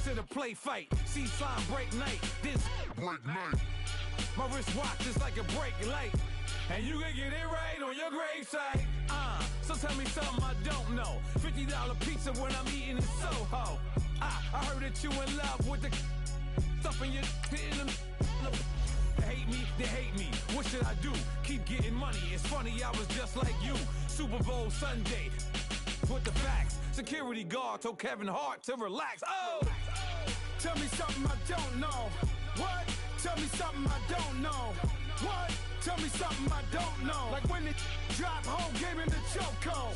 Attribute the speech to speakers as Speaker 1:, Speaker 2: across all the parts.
Speaker 1: Once in a play fight, see slime break night. This break night. My wristwatch is like a brake light. And you can get it right on your gravesite. So tell me something I don't know. $50 pizza when I'm eating in Soho. I heard that you in love with the stuff in your They hate me, they hate me. What should I do? Keep getting money. It's funny, I was just like you. Super Bowl Sunday. With the facts. Security guard told Kevin Hart to relax. Oh! Tell me something I don't know. What? Tell me something I don't know. What? Tell me something I don't know. Like when it drop home, game in the chokehold.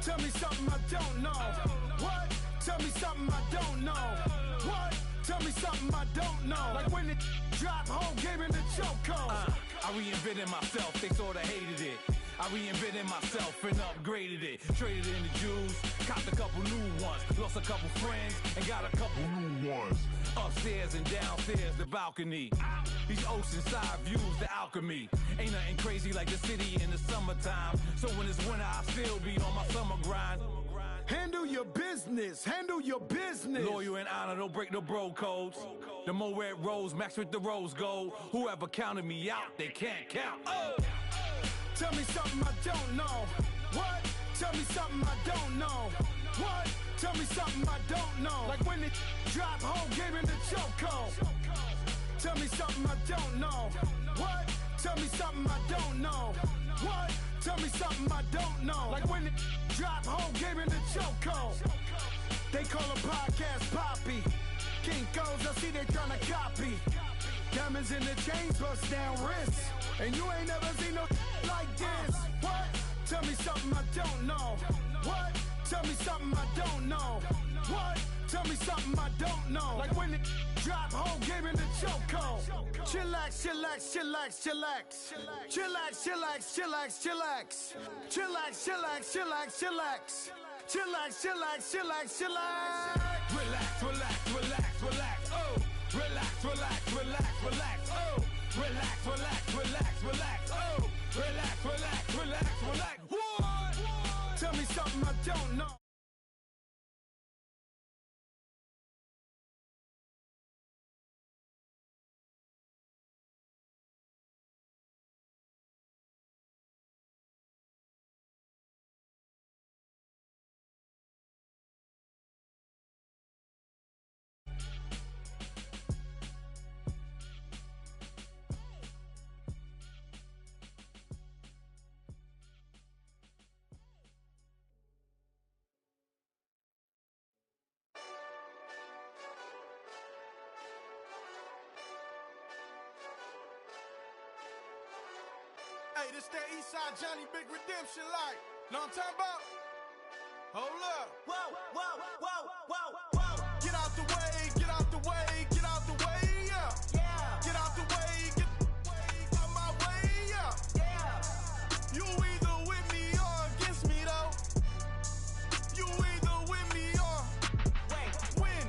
Speaker 1: Tell me something I don't know. What? Tell me something I don't know. What? Tell me something I don't know. Like when it drop home, game in the chokehold. I reinvented myself, they sorta hated it. I reinvented myself and upgraded it. Traded in the Jews, copped a couple new ones. Lost a couple friends and got a couple new ones. Upstairs and downstairs, the balcony. These oceanside views, the alchemy. Ain't nothing crazy like the city in the summertime. So when it's winter, I still be on my summer grind. Handle your business, handle your business. Loyal and honor, don't break no bro codes. The more red rose, max with the rose gold. Whoever counted me out, they can't count. Oh! Tell me something I don't know. What? Tell me something I don't know. What? Tell me something I don't know. Like when it drop home, game in the chokehold. Tell me something I don't know. What? Tell me something I don't know. What? Tell me something I don't know. Like when it drop home, game in the chokehold. They call a podcast Poppy. Kinkos, I see they tryna copy. Diamonds in the chains, bust down wrists. And you ain't never seen no like this. What? Tell me something I don't know. What? Tell me something I don't know. What? Tell me something I don't know. Like when it drop home, game in the chokehold. Chillax, chillax, chillax, chillax. Chillax, chillax, chillax, chillax. Chillax, chillax, chillax, chillax. Chillax, chillax, chillax, chillax. Relax, relax, relax, relax. Oh. Relax, relax, relax, relax. Oh. Relax, relax, relax, relax. Oh. Relax, relax, relax, relax. What? Tell me something I don't know.
Speaker 2: Hey, this that Eastside Johnny Big Redemption like. Know what I'm talking about? Hold up.
Speaker 3: Whoa, whoa, whoa, whoa, whoa.
Speaker 2: Get out the way, get out the way, get out the way, yeah.
Speaker 3: Yeah.
Speaker 2: Get out the way, get out my way, yeah.
Speaker 3: Yeah.
Speaker 2: You either with me or against me though. You either with me or win.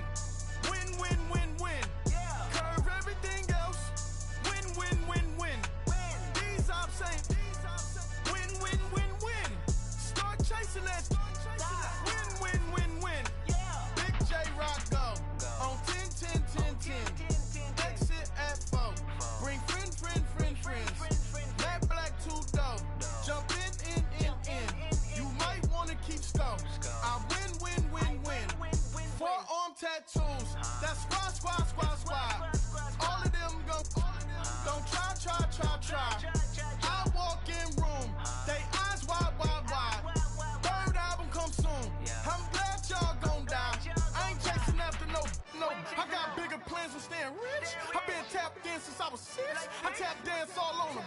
Speaker 2: Win, win, win, win.
Speaker 3: Yeah.
Speaker 2: Curve everything else. Win, win, win, win. These ops ain't. Win, win, win, win. Start chasing that. Win, win, win, win.
Speaker 3: Yeah.
Speaker 2: Big J Rock go. On 10, 10, 10, 10. Exit at 4. Bring friends. Matt Black 2 dough. Jump in. You might wanna keep score. I win. Forearm tattoos. That's squad. All of them go. Don't try. I walk in room. They eyes wide. Third album come soon. I'm glad y'all gon' die. I ain't chasing after no. I got bigger plans for staying rich. I've been tapped in since I was 6. I tap dance all on them.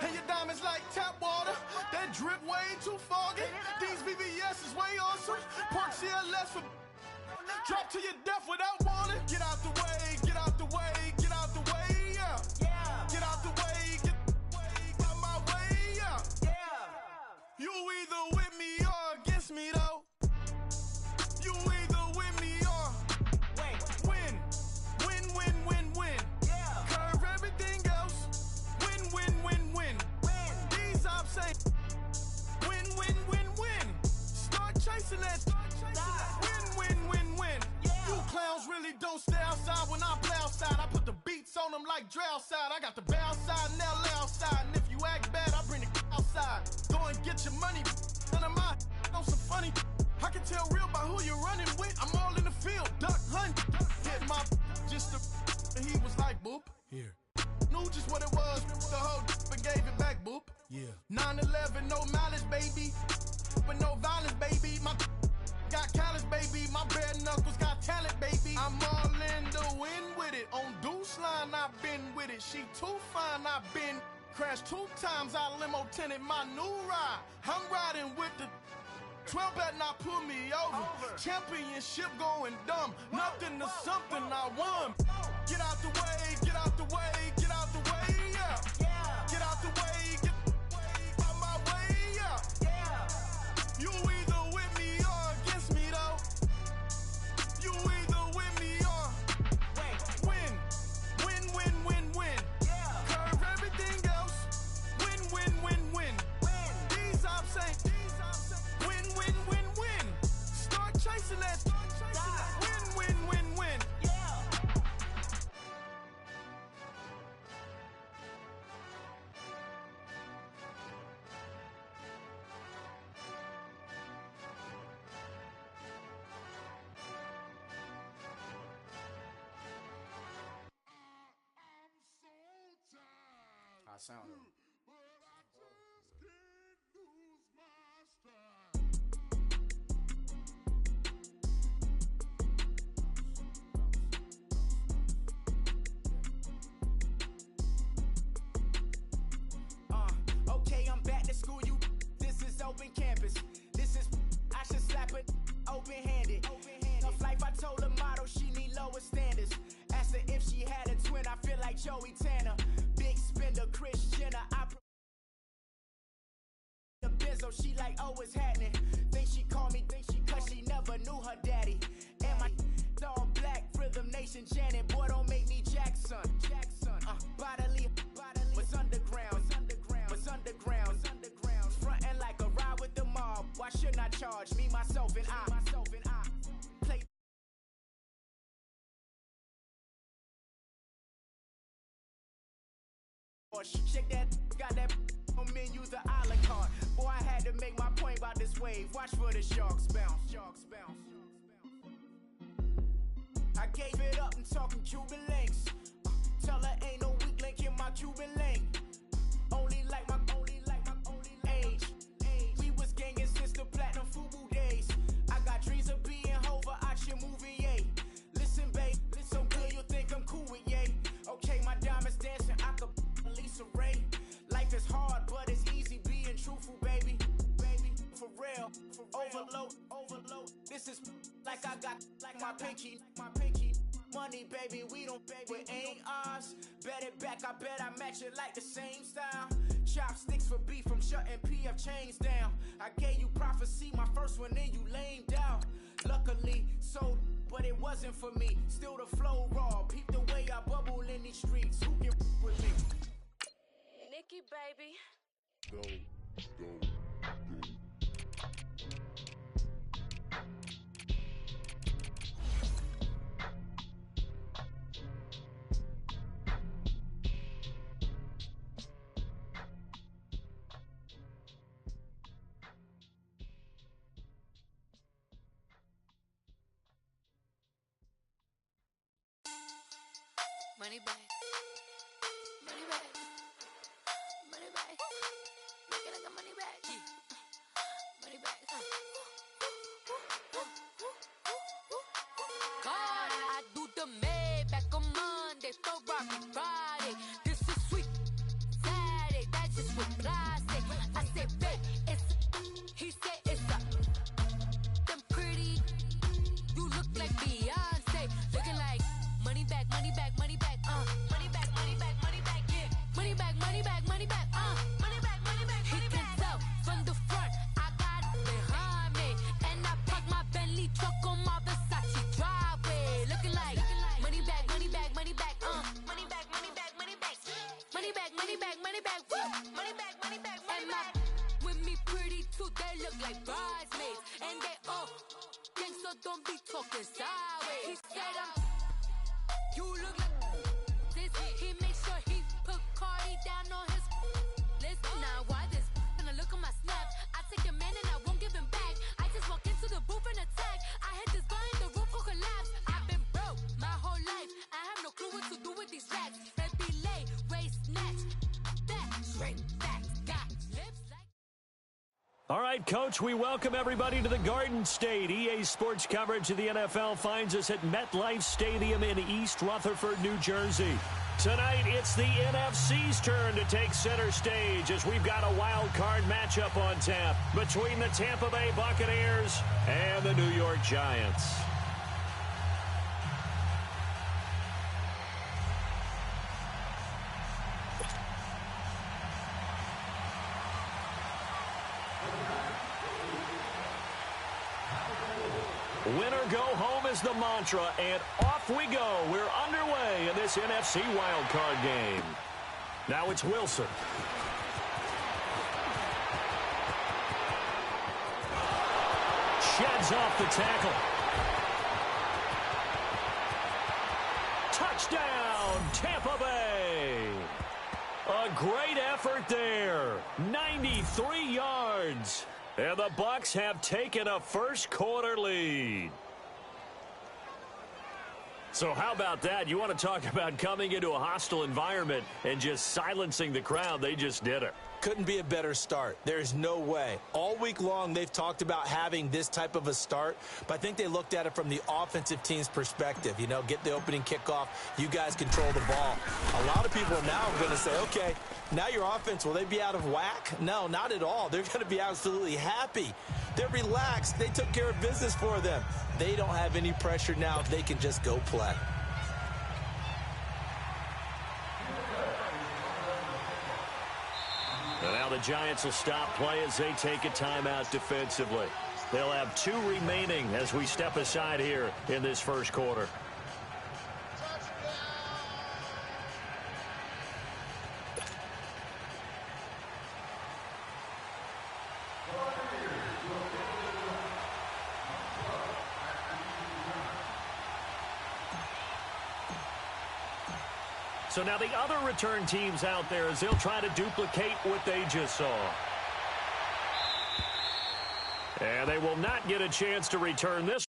Speaker 2: And your diamonds like tap water. That drip way too foggy. These VVS is way awesome. Park CLS for drop to your death without warning. Get out the way, get out the way, get out the way, yeah.
Speaker 3: Yeah.
Speaker 2: Get out the way, get out my way, yeah.
Speaker 3: Yeah.
Speaker 2: You either with me or against me though. You either with me or win. Win.
Speaker 3: Yeah.
Speaker 2: Curve everything else. Win. These ops ain't. Win. Start chasing that. Win.
Speaker 3: Yeah.
Speaker 2: You clown really don't stay outside when I play outside. I put the beats on them like Dre outside. I got the bow side and LA outside. And if you act bad, I bring the outside. Go and get your money. None of my know some funny. I can tell real by who you're running with. I'm all in the field, duck hunt. Hit my just the and he was like, boop.
Speaker 1: Here.
Speaker 2: Knew just what it was. The whole and gave it back, boop.
Speaker 1: Yeah.
Speaker 2: 9/11, no malice, baby. But no violence, baby. My got callous, baby. My bare knuckles got talent, baby. I'm all in the wind with it. On Deuce line, I've been with it. She too fine, I've been crashed 2 times. I limo tinted my new ride. I'm riding with the 12 better not pull me over. Championship going dumb. Nothing to something I won. Get out the way, get out the way, get out the way, yeah. Get out the way, get out my way, yeah. You either with me or against me, though. You either with me or win. Win, win, win, win. Curve everything else. Win, win, win, win. These ops ain't. Win, win, win, win. Start chasing that. Win, win, win, win.
Speaker 4: How I sound though?
Speaker 3: Okay, I'm back to school, you. This is open campus. This is, I should slap it open-handed. Tough life, I told her motto, she need lower standards. Asked her if she had a twin, I feel like Joey Tanner. Big spender, Chris Jenner, the benzo, she like, oh, it's happening. Think she called me, cause she never knew her daddy. And my all black, Rhythm Nation Janet, boy, don't make me Jackson. Bodily, was underground. Frontin' like a ride with the mob. Why shouldn't I charge me, myself, and I? Play. Shake that, got that on menu, the a la carte. Boy, I had to make my point about this wave. Watch for the sharks bounce. I gave it up and talking Cuban links. Tell her ain't no weak link in my Cuban link. Only like my age. We was gangin' since the platinum FUBU days. I got dreams of being Hova out your movie, yay. Listen, babe, so good you'll think I'm cool with yay. Okay, my diamonds dancing, I could Lisa Ray. Life is hard, but it's easy being truthful, baby. For real, overload. This is like I got like my pinky. Money, baby, we don't baby, it ain't ours. Bet it back, I bet I match it like the same style. Chopsticks for beef from shutting PF chains down. I gave you prophecy, my first one, then you lamed out. Luckily, sold, but it wasn't for me. Still the flow raw, peep the way I bubble in these streets. Who can with me?
Speaker 5: Nikki, baby.
Speaker 6: Go.
Speaker 5: Money back. Make it like a money back. Money back. God, I do the Maybach on Monday, Ferrari Friday. This is sweet Saturday, that's just what I say. I say, babe, it's he said it's a them pretty. You look like Beyonce, looking like money back, money back, money back, money back, money back, money back, yeah, money back, money back, money back, money back, money back, he can tell from the front, I got it behind me, and I park my Bentley truck on my Versace driveway, looking like money back, money back, money back, money back, money back, money back, money back, money back, money back, money back, money back, money back, with me pretty too, they look like bridesmaids, and they all gang, so don't be talking sideways. He said I'm You look like this. He makes sure he put Cardi down on his list. Now why this? Gonna look at my snap. I take a man and I won't give him back. I just walk into the booth and attack. I hit this guy in the roof will collapse. I've been broke my whole life. I have no clue what to do with these racks. Baby lay, waist snatch. That straight back. Got lips like.
Speaker 4: All right, Coach, we welcome everybody to the Garden State. EA Sports coverage of the NFL finds us at MetLife Stadium in East Rutherford, New Jersey. Tonight, it's the NFC's turn to take center stage as we've got a wild card matchup on tap between the Tampa Bay Buccaneers and the New York Giants. Winner go home is the mantra, and off we go. We're underway in this NFC wildcard game. Now it's Wilson. Sheds off the tackle. Touchdown, Tampa Bay. A great effort there. 93 yards. And the Bucs have taken a first-quarter lead. So how about that? You want to talk about coming into a hostile environment and just silencing the crowd. They just did it.
Speaker 6: Couldn't be a better start. There's no way. All week long, they've talked about having this type of a start, but I think they looked at it from the offensive team's perspective. You know, get the opening kickoff. You guys control the ball. A lot of people are now going to say, okay, now your offense, will they be out of whack? No, not at all. They're going to be absolutely happy. They're relaxed. They took care of business for them. They don't have any pressure now. They can just go play.
Speaker 4: And now the Giants will stop play as they take a timeout defensively. They'll have 2 remaining as we step aside here in this first quarter. So now the other return teams out there as they'll try to duplicate what they just saw. And they will not get a chance to return this.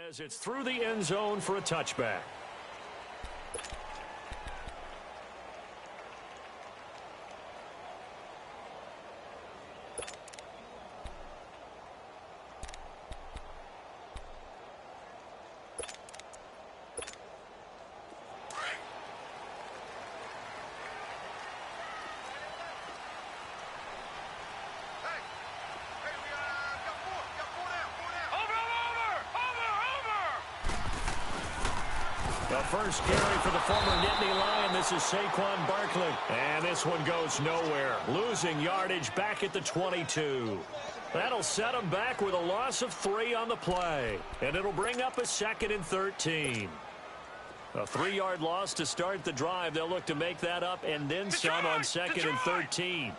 Speaker 4: As it's through the end zone for a touchback. The first carry for the former Nittany Lion. This is Saquon Barkley. And this one goes nowhere. Losing yardage back at the 22. That'll set them back with a loss of 3 on the play. And it'll bring up a 2nd and 13. A 3-yard loss to start the drive. They'll look to make that up and then some on 2nd and 13.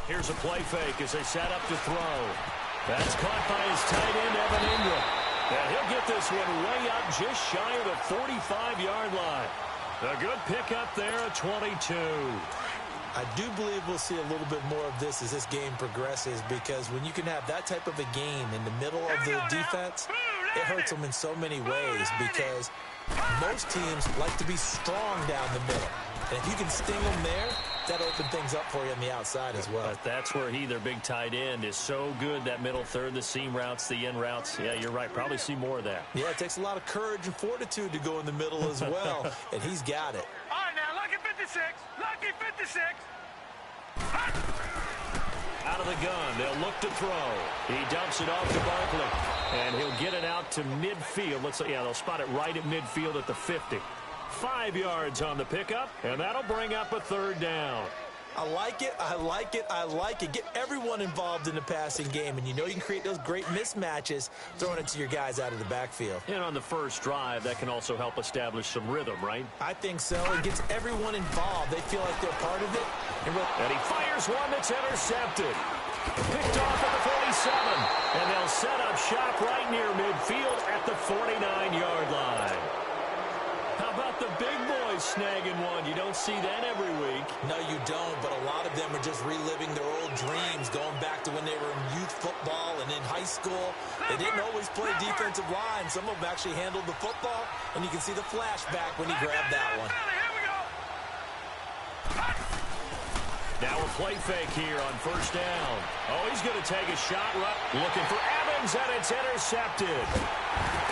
Speaker 4: Here's a play fake as they set up to throw. That's caught by his tight end, Evan Ingram. And he'll get this one way up just shy of the 45-yard line. A good pickup there at 22.
Speaker 6: I do believe we'll see a little bit more of this as this game progresses, because when you can have that type of a game in the middle of the defense, it hurts them in so many ways, because most teams like to be strong down the middle. And if you can sting them there, that opens things up for you on the outside as well.
Speaker 4: But that's where their big tight end, is so good, that middle third, the seam routes, the in routes. Yeah, you're right. Probably see more of that.
Speaker 6: Yeah, it takes a lot of courage and fortitude to go in the middle as well, and he's got it.
Speaker 1: All right, now, lucky 56. Lucky 56.
Speaker 4: Out of the gun, they'll look to throw. He dumps it off to Barkley, and he'll get it out to midfield. They'll spot it right at midfield at the 50. 5 yards on the pickup, and that'll bring up a third down.
Speaker 6: I like it, I like it, I like it. Get everyone involved in the passing game, and you know you can create those great mismatches throwing it to your guys out of the backfield.
Speaker 4: And on the first drive, that can also help establish some rhythm, right?
Speaker 6: I think so. It gets everyone involved. They feel like they're part of it.
Speaker 4: And he fires one that's intercepted. Picked off at the 47, and they'll set up shop right near midfield at the 49-yard line. How about the big boys snagging one? You don't see that every week.
Speaker 6: No, you don't, but a lot of them are just reliving their old dreams, going back to when they were in youth football and in high school. They didn't always play defensive line. Some of them actually handled the football, and you can see the flashback when he grabbed that one.
Speaker 4: Now a play fake here on first down. Oh, he's going to take a shot. Looking for Evans, and it's intercepted.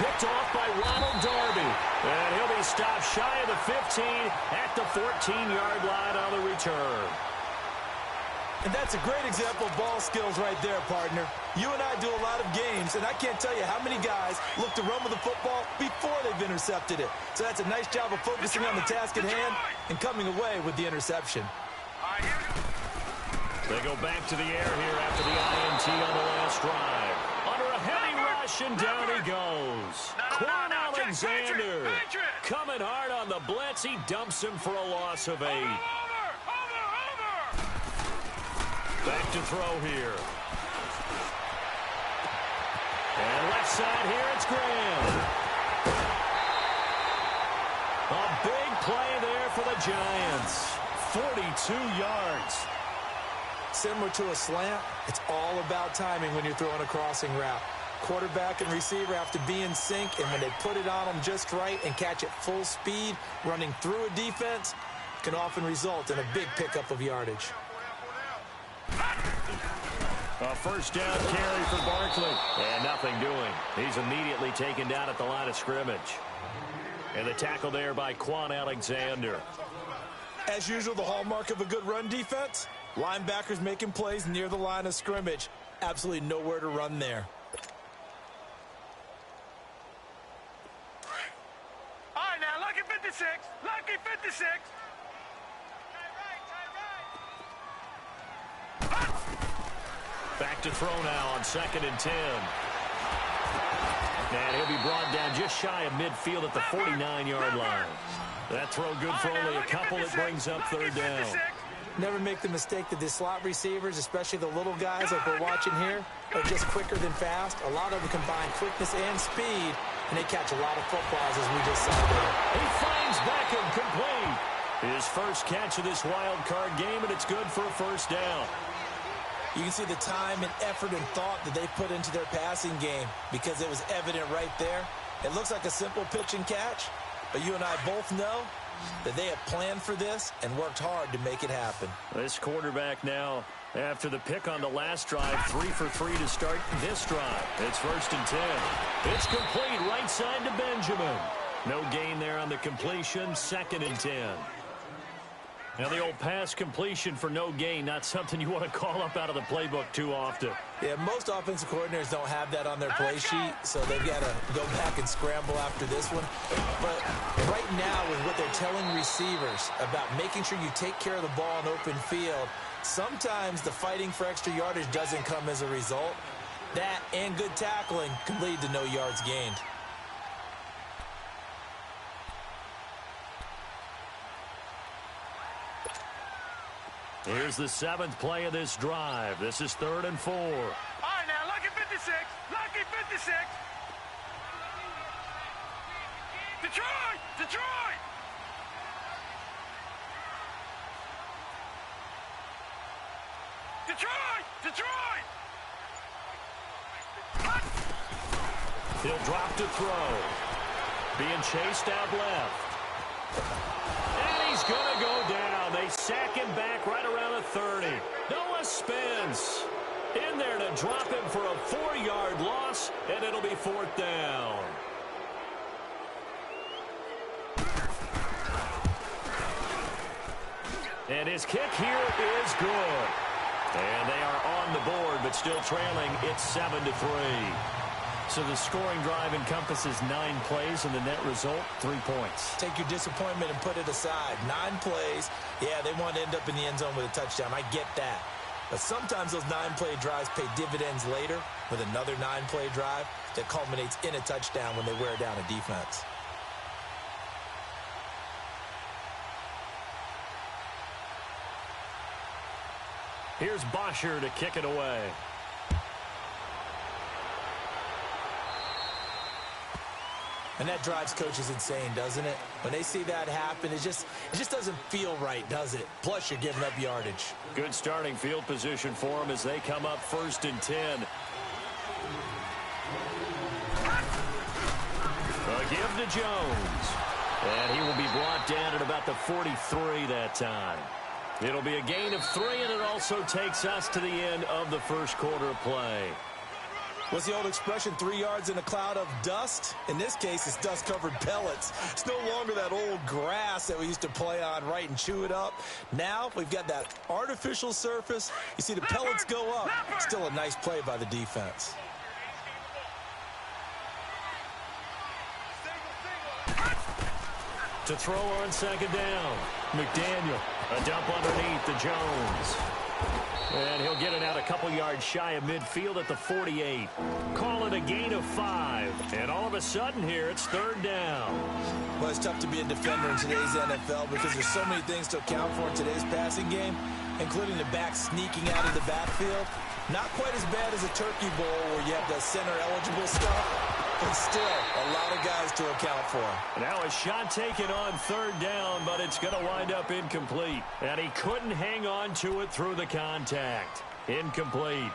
Speaker 4: Picked off by Ronald Darby. And he'll be stopped shy of the 15 at the 14-yard line on the return.
Speaker 6: And that's a great example of ball skills right there, partner. You and I do a lot of games, and I can't tell you how many guys look to run with the football before they've intercepted it. So that's a nice job of focusing on the task at hand and coming away with the interception.
Speaker 4: They go back to the air here after the INT on the last drive. Under a heavy rush, and down he goes. Quan Alexander coming hard on the blitz. He dumps him for a loss of 8. Back to throw here. And left side here, it's Graham. A big play there for the Giants. 42 yards.
Speaker 6: Similar to a slant, it's all about timing when you're throwing a crossing route. Quarterback and receiver have to be in sync, and when they put it on them just right and catch it full speed, running through a defense can often result in a big pickup of yardage.
Speaker 4: A first down carry for Barkley, and nothing doing. He's immediately taken down at the line of scrimmage. And the tackle there by Quan Alexander.
Speaker 6: As usual, the hallmark of a good run defense, linebackers making plays near the line of scrimmage. Absolutely nowhere to run there.
Speaker 1: All right, now, lucky 56. Lucky 56.
Speaker 4: Back to throw now on 2nd and 10. And he'll be brought down just shy of midfield at the 49-yard line. That throw good for only a couple. It brings up third down.
Speaker 6: Never make the mistake that the slot receivers, especially the little guys like we're watching here, are just quicker than fast. A lot of them combine quickness and speed, and they catch a lot of footballs, as we just saw there.
Speaker 4: He finds Beckham complete. His first catch of this wild card game, and it's good for a first down.
Speaker 6: You can see the time and effort and thought that they put into their passing game because it was evident right there. It looks like a simple pitch and catch, but you and I both know that they have planned for this and worked hard to make it happen.
Speaker 4: This quarterback now, after the pick on the last drive, 3 for 3 to start this drive. It's 1st and 10. It's complete right side to Benjamin. No gain there on the completion, 2nd and 10. Now the old pass completion for no gain, not something you want to call up out of the playbook too often.
Speaker 6: Yeah, most offensive coordinators don't have that on their play sheet, so they've got to go back and scramble after this one. But right now, with what they're telling receivers about making sure you take care of the ball in open field, sometimes the fighting for extra yardage doesn't come as a result. That and good tackling can lead to no yards gained.
Speaker 4: Here's the 7th play of this drive. This is 3rd and 4.
Speaker 1: All right, now, lucky 56. Lucky 56. Detroit! Detroit!
Speaker 4: He'll drop to throw. Being chased out left. And he's going to go down. They sack him back right around the 30. Noah Spence in there to drop him for a 4-yard loss, and it'll be 4th down. And his kick here is good. And they are on the board, but still trailing. It's 7-3. So the scoring drive encompasses 9 plays, and the net result, 3 points.
Speaker 6: Take your disappointment and put it aside. 9 plays. Yeah, they want to end up in the end zone with a touchdown. I get that. But sometimes those 9-play drives pay dividends later with another 9-play drive that culminates in a touchdown when they wear down a defense.
Speaker 4: Here's Bosher to kick it away.
Speaker 6: And that drives coaches insane, doesn't it? When they see that happen, it just doesn't feel right, does it? Plus, you're giving up yardage.
Speaker 4: Good starting field position for them as they come up 1st and 10. A give to Jones. And he will be brought down at about the 43 that time. It'll be a gain of 3, and it also takes us to the end of the first quarter of play.
Speaker 6: What's the old expression, 3 yards in a cloud of dust? In this case, it's dust-covered pellets. It's no longer that old grass that we used to play on, right, and chew it up. Now, we've got that artificial surface. You see the pellets go up. Still a nice play by the defense.
Speaker 4: To throw on 2nd down. McDaniel, a dump underneath to Jones. And he'll get it out a couple yards shy of midfield at the 48. Call it a gain of 5. And all of a sudden here, it's 3rd down.
Speaker 6: Well, it's tough to be a defender in today's NFL because there's so many things to account for in today's passing game, including the back sneaking out of the backfield. Not quite as bad as a turkey bowl where you have the center-eligible stuff, but still a lot of guys to account for.
Speaker 4: Now a shot taken on 3rd down, but it's going to wind up incomplete. And he couldn't hang on to it through the contact. Incomplete.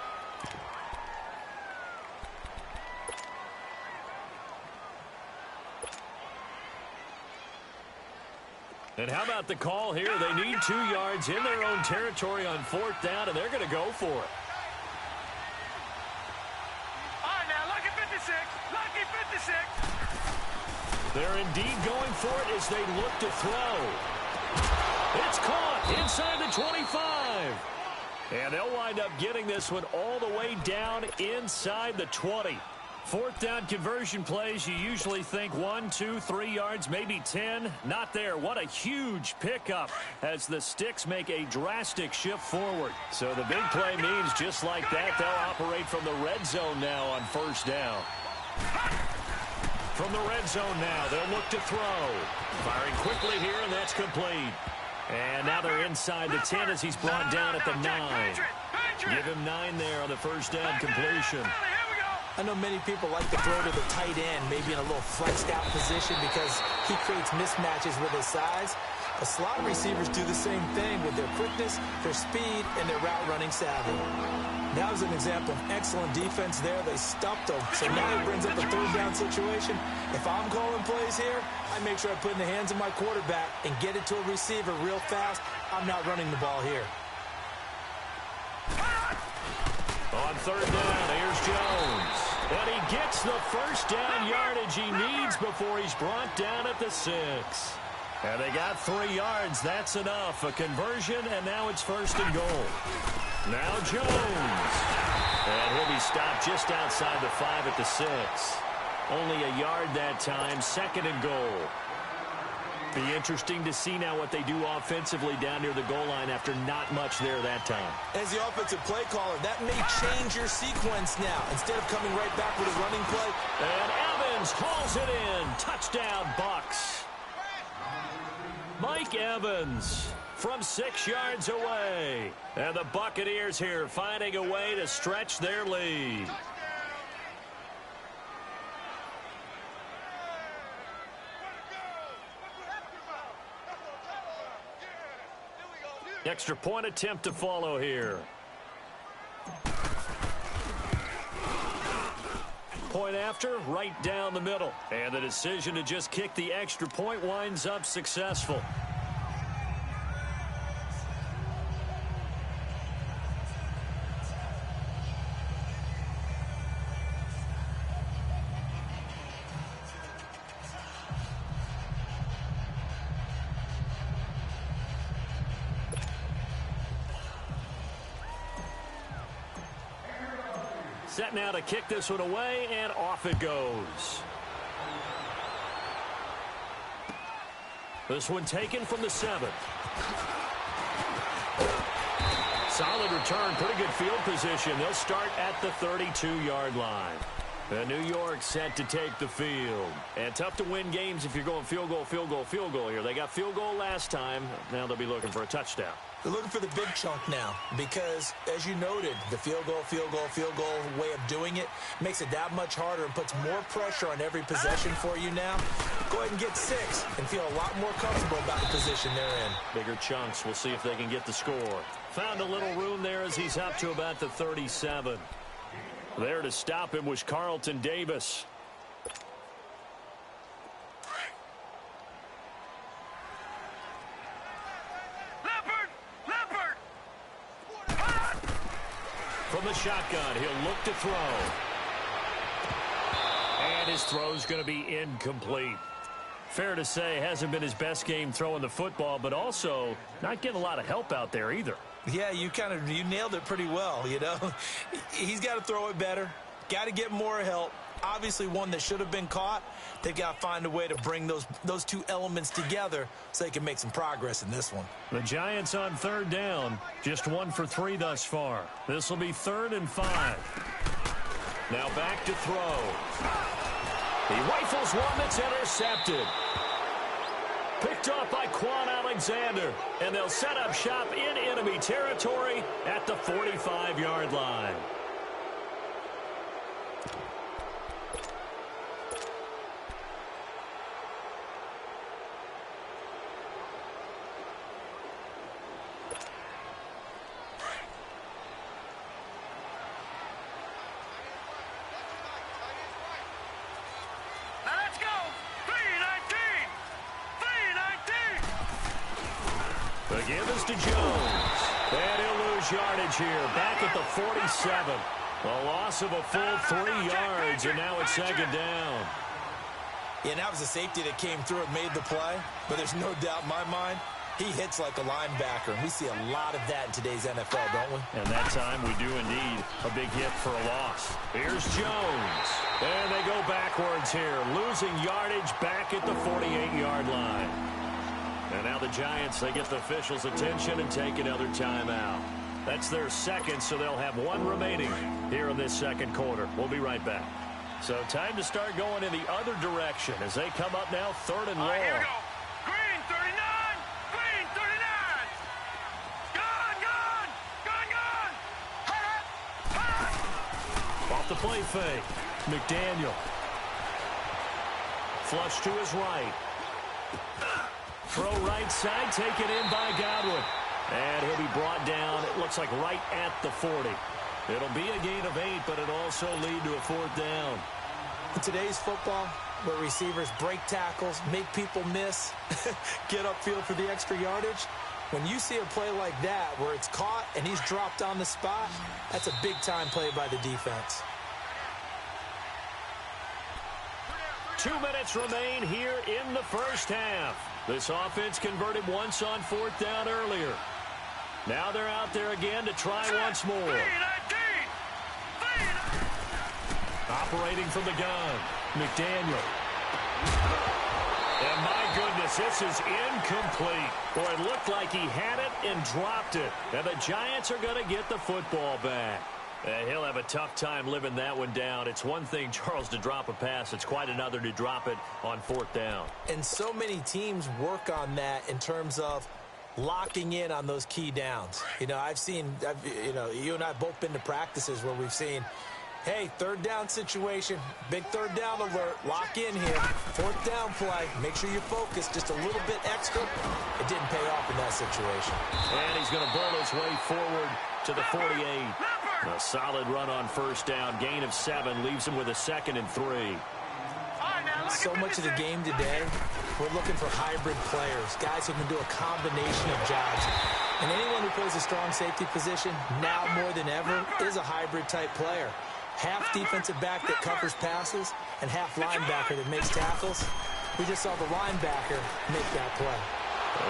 Speaker 4: And how about the call here? They need 2 yards in their own territory on 4th down, and they're going to go for it. They're indeed going for it as they look to throw. It's caught inside the 25. And they'll wind up getting this one all the way down inside the 20. 4th down conversion plays, you usually think 1, 2, 3 yards, maybe 10. Not there. What a huge pickup as the Sticks make a drastic shift forward. So the big play means just like that, they'll operate from the red zone now on 1st down. From the red zone now, they'll look to throw. Firing quickly here, and that's complete. And now they're inside the 10 as he's brought down at the 9. Give him 9 there on the 1st down completion.
Speaker 6: I know many people like to throw to the tight end, maybe in a little flexed out position because he creates mismatches with his size. The slot receivers do the same thing with their quickness, their speed, and their route running savvy. That was an example of excellent defense there. They stuffed them. So now it brings up a 3rd down situation. If I'm calling plays here, I make sure I put it in the hands of my quarterback and get it to a receiver real fast. I'm not running the ball here.
Speaker 4: On 3rd down, here's Jones. And he gets the 1st down yardage he needs before he's brought down at the 6. And they got 3 yards. That's enough. A conversion, and now it's 1st and goal. Now Jones. And he'll be stopped just outside the 5 at the 6. Only a yard that time. 2nd and goal. Be interesting to see now what they do offensively down near the goal line after not much there that time.
Speaker 6: As the offensive play caller, that may change your sequence now. Instead of coming right back with a running play.
Speaker 4: And Evans hauls it in. Touchdown, Bucks. Mike Evans from 6 yards away. And the Buccaneers here finding a way to stretch their lead. Extra point attempt to follow here. Point after, right down the middle. And the decision to just kick the extra point winds up successful. Set now to kick this one away, and off it goes. This one taken from the 7. Solid return, pretty good field position. They'll start at the 32-yard line. New York set to take the field. And tough to win games if you're going field goal, field goal, field goal here. They got field goal last time. Now they'll be looking for a touchdown.
Speaker 6: They're looking for the big chunk now because, as you noted, the field goal way of doing it makes it that much harder and puts more pressure on every possession for you now. Go ahead and get 6 and feel a lot more comfortable about the position they're in.
Speaker 4: Bigger chunks. We'll see if they can get the score. Found a little room there as he's up to about the 37. There to stop him was Carlton Davis. From the shotgun, he'll look to throw. And his throw's going to be incomplete. Fair to say, hasn't been his best game throwing the football, but also not getting a lot of help out there either.
Speaker 6: Yeah, you nailed it pretty well, you know. He's got to throw it better. Got to get more help. Obviously one that should have been caught. They've got to find a way to bring those two elements together so they can make some progress in this one.
Speaker 4: The Giants on 3rd down. Just 1 for 3 thus far. This will be 3rd and 5. Now back to throw. He rifles one that's intercepted. Picked off by Quan Alexander. And they'll set up shop in enemy territory at the 45-yard line. Give us to Jones. And he'll lose yardage here. Back at the 47. A loss of a full 3 yards, and now it's 2nd down.
Speaker 6: Yeah, and that was a safety that came through and made the play. But there's no doubt in my mind, he hits like a linebacker. And we see a lot of that in today's NFL, don't we?
Speaker 4: And that time we do indeed. A big hit for a loss. Here's Jones. And they go backwards here. Losing yardage back at the 48-yard line. And now the Giants, they get the officials' attention and take another timeout. That's their 2nd, so they'll have 1 remaining here in this 2nd quarter. We'll be right back. So time to start going in the other direction as they come up now 3rd and long.
Speaker 7: All right, here we go. Green 39! Green 39! Gone!
Speaker 4: Off the play fake. McDaniel. Flush to his right. Throw right side, taken in by Godwin. And he'll be brought down, it looks like right at the 40. It'll be a gain of 8, but it'll also lead to a 4th down.
Speaker 6: In today's football, where receivers break tackles, make people miss, get upfield for the extra yardage, when you see a play like that where it's caught and he's dropped on the spot, that's a big-time play by the defense.
Speaker 4: 2 minutes remain here in the first half. This offense converted once on 4th down earlier. Now they're out there again to try once more. Operating from the gun, McDaniel. And my goodness, this is incomplete. Boy, it looked like he had it and dropped it. And the Giants are going to get the football back. He'll have a tough time living that one down. It's one thing, Charles, to drop a pass. It's quite another to drop it on 4th down.
Speaker 6: And so many teams work on that in terms of locking in on those key downs. You know, you and I have both been to practices where we've seen, hey, 3rd down situation, big 3rd down alert, lock in here, 4th down play, make sure you're focused just a little bit extra. It didn't pay off in that situation.
Speaker 4: And he's going to bowl his way forward to the 48. A solid run on first down. Gain of 7 leaves him with a 2nd and 3.
Speaker 6: So much of the game today, we're looking for hybrid players, guys who can do a combination of jobs. And anyone who plays a strong safety position, now more than ever, is a hybrid-type player. Half defensive back that covers passes and half linebacker that makes tackles. We just saw the linebacker make that play.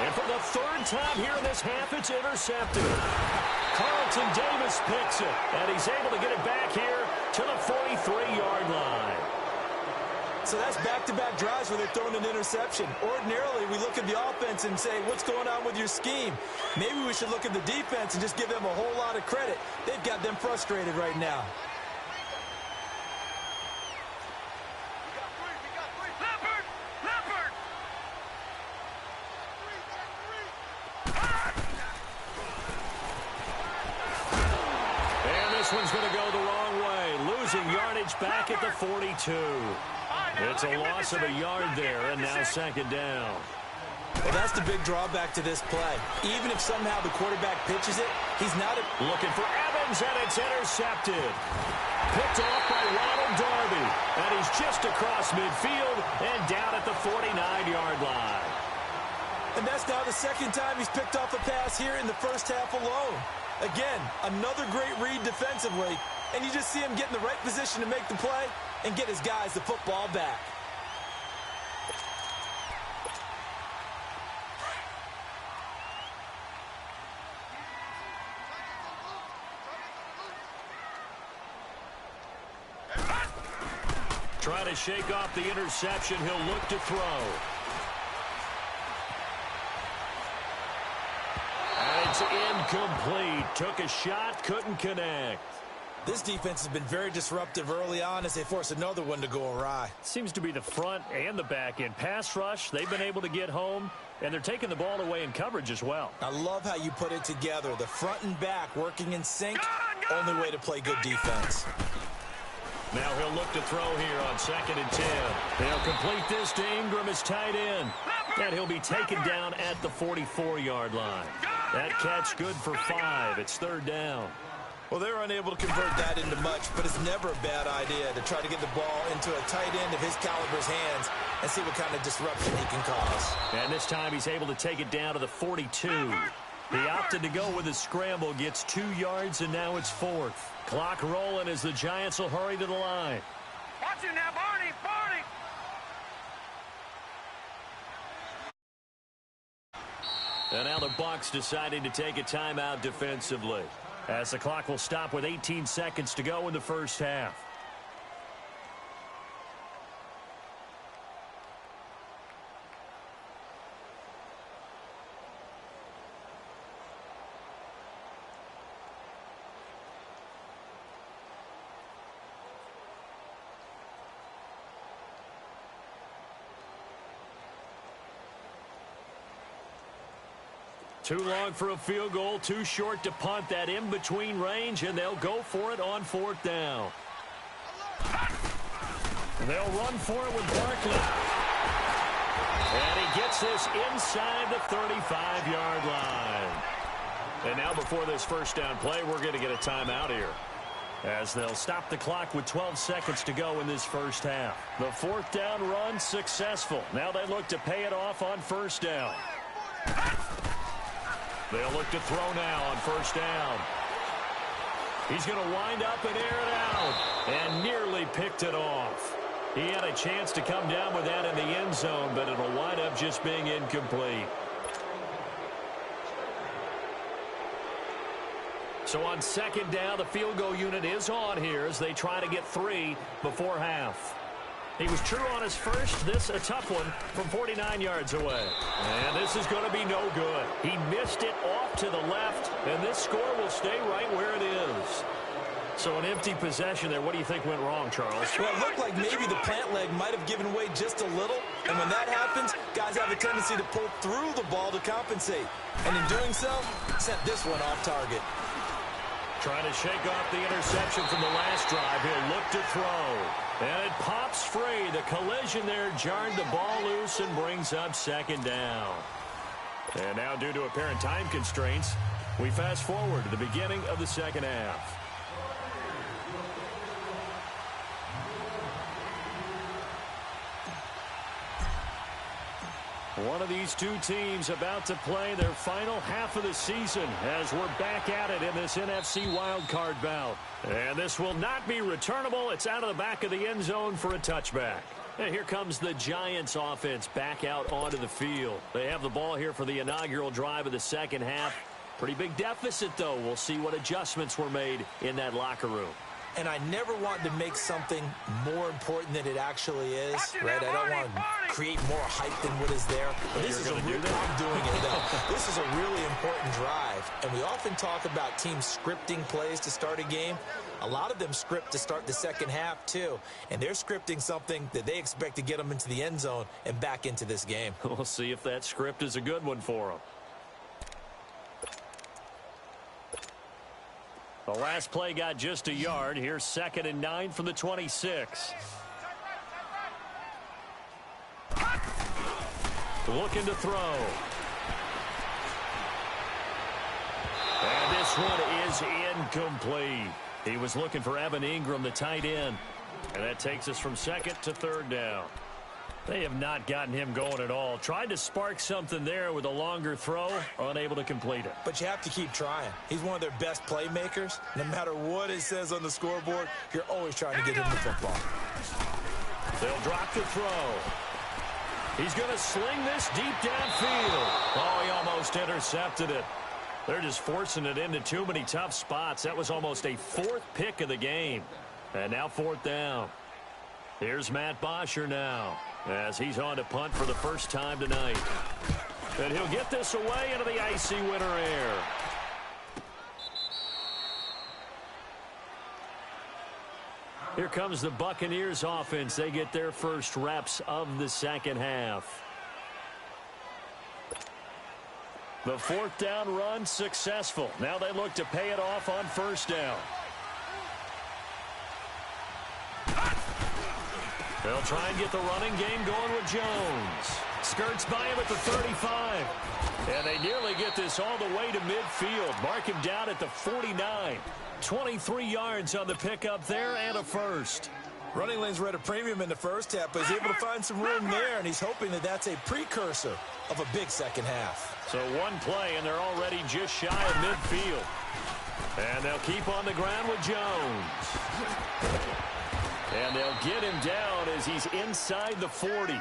Speaker 4: And for the 3rd time here in this half, it's intercepted. Carlton Davis picks it, and he's able to get it back here to the 43-yard line.
Speaker 6: So that's back-to-back drives where they're throwing an interception. Ordinarily, we look at the offense and say, what's going on with your scheme? Maybe we should look at the defense and just give them a whole lot of credit. They've got them frustrated right now.
Speaker 4: And this one's going to go the wrong way, losing yardage back at the 42. It's a loss of a yard there, and now 2nd down.
Speaker 6: Well, that's the big drawback to this play. Even if somehow the quarterback pitches it, he's not
Speaker 4: looking for Evans, and it's intercepted. Picked off by Ronald Darby, and he's just across midfield and down at the 49-yard line.
Speaker 6: And that's now the 2nd time he's picked off a pass here in the first half alone. Again, another great read defensively, and you just see him get in the right position to make the play and get his guys the football back.
Speaker 4: Trying to shake off the interception, he'll look to throw. And it's incomplete. Took a shot, couldn't connect.
Speaker 6: This defense has been very disruptive early on as they force another one to go awry.
Speaker 4: Seems to be the front and the back end. Pass rush, they've been able to get home, and they're taking the ball away in coverage as well.
Speaker 6: I love how you put it together. The front and back working in sync, only way to play good defense.
Speaker 4: Now he'll look to throw here on 2nd and 10. They'll complete this to Ingram as tight end. And he'll be taken down at the 44-yard line. That catch good for 5. It's 3rd down.
Speaker 6: Well, they were unable to convert that into much, but it's never a bad idea to try to get the ball into a tight end of his caliber's hands and see what kind of disruption he can cause.
Speaker 4: And this time he's able to take it down to the 42. He opted to go with a scramble, gets 2 yards, and now it's 4th. Clock rolling as the Giants will hurry to the line.
Speaker 7: Watch it now, Barney, Barney!
Speaker 4: And now the Bucs deciding to take a timeout defensively, as the clock will stop with 18 seconds to go in the first half. Too long for a field goal, too short to punt. That in-between range, and they'll go for it on 4th down. They'll run for it with Barkley. And he gets this inside the 35-yard line. And now before this first down play, we're going to get a timeout here, as they'll stop the clock with 12 seconds to go in this first half. The 4th down run successful. Now they look to pay it off on 1st down. They'll look to throw now on 1st down. He's going to wind up and air it out, and nearly picked it off. He had a chance to come down with that in the end zone, but it'll wind up just being incomplete. So on 2nd down, the field goal unit is on here as they try to get 3 before half. He was true on his first. This a tough one from 49 yards away. And this is going to be no good. He missed it off to the left, and this score will stay right where it is. So an empty possession there. What do you think went wrong, Charles?
Speaker 6: Well, it looked like maybe the plant leg might have given way just a little. And when that happens, guys have a tendency to pull through the ball to compensate. And in doing so, sent this one off target.
Speaker 4: Trying to shake off the interception from the last drive. He'll look to throw. And it pops free. The collision there jarred the ball loose and brings up 2nd down. And now, due to apparent time constraints, we fast forward to the beginning of the 2nd half. One of these two teams about to play their final half of the season as we're back at it in this NFC wildcard bout. And this will not be returnable. It's out of the back of the end zone for a touchback. And here comes the Giants offense back out onto the field. They have the ball here for the inaugural drive of the second half. Pretty big deficit, though. We'll see what adjustments were made in that locker room.
Speaker 6: And I never want to make something more important than it actually is, right? I don't want to create more hype than what is there. But this is I'm doing it, though. This is a really important drive. And we often talk about teams scripting plays to start a game. A lot of them script to start the second half, too. And they're scripting something that they expect to get them into the end zone and back into this game.
Speaker 4: We'll see if that script is a good one for them. The last play got just a yard. Here's 2nd and 9 from the 26. Looking to throw. And this one is incomplete. He was looking for Evan Ingram, the tight end. And that takes us from 2nd to 3rd down. They have not gotten him going at all. Tried to spark something there with a longer throw, unable to complete it.
Speaker 6: But you have to keep trying. He's one of their best playmakers. No matter what it says on the scoreboard, you're always trying to get him the football.
Speaker 4: They'll drop the throw. He's going to sling this deep downfield. Oh, he almost intercepted it. They're just forcing it into too many tough spots. That was almost a 4th pick of the game. And now 4th down. Here's Matt Bosher now as he's on to punt for the first time tonight. And he'll get this away into the icy winter air. Here comes the Buccaneers offense. They get their first reps of the second half. The 4th down run successful. Now they look to pay it off on 1st down. They'll try and get the running game going with Jones. Skirts by him at the 35. And they nearly get this all the way to midfield. Mark him down at the 49. 23 yards on the pickup there and a first.
Speaker 6: Running lanes were at a premium in the first half, but he's able to find some room there, and he's hoping that that's a precursor of a big second half.
Speaker 4: So one play, and they're already just shy of midfield. And they'll keep on the ground with Jones. And they'll get him down as he's inside the 40.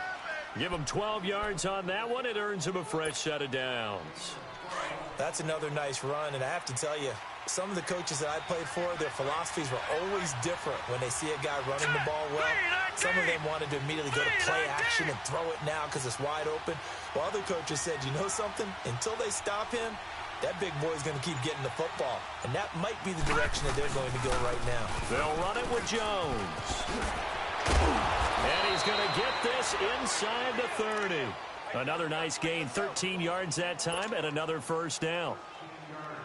Speaker 4: Give him 12 yards on that one. It earns him a fresh set of downs.
Speaker 6: That's another nice run, and I have to tell you, some of the coaches that I played for, their philosophies were always different when they see a guy running the ball well. Some of them wanted to immediately go to play action and throw it now because it's wide open. While other coaches said, you know something? Until they stop him, that big boy's going to keep getting the football. And that might be the direction that they're going to go right now.
Speaker 4: They'll run it with Jones. And he's going to get this inside the 30. Another nice gain, 13 yards that time, and another first down.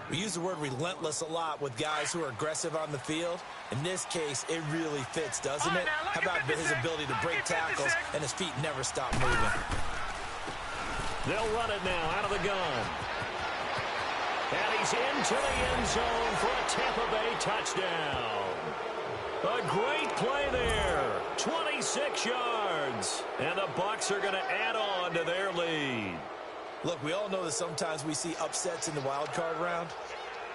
Speaker 6: We use the word relentless a lot with guys who are aggressive on the field. In this case, it really fits, doesn't it? How about his ability to break tackles and his feet never stop moving?
Speaker 4: They'll run it now out of the gun. And he's into the end zone for a Tampa Bay touchdown. A great play there. 26 yards. And the Bucs are going to add on to their lead.
Speaker 6: Look, we all know that sometimes we see upsets in the wild card round.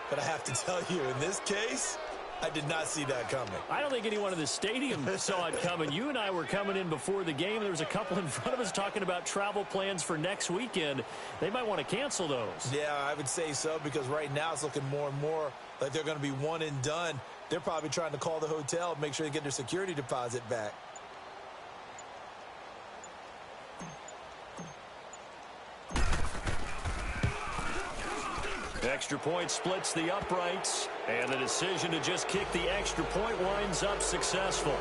Speaker 6: But I have to tell you, in this case, I did not see that coming.
Speaker 4: I don't think anyone in the stadium saw it coming. You and I were coming in before the game. There was a couple in front of us talking about travel plans for next weekend. They might want to cancel those.
Speaker 6: Yeah, I would say so, because right now it's looking more and more like they're going to be one and done. They're probably trying to call the hotel and make sure they get their security deposit back.
Speaker 4: Extra point splits the uprights, and the decision to just kick the extra point winds up successful.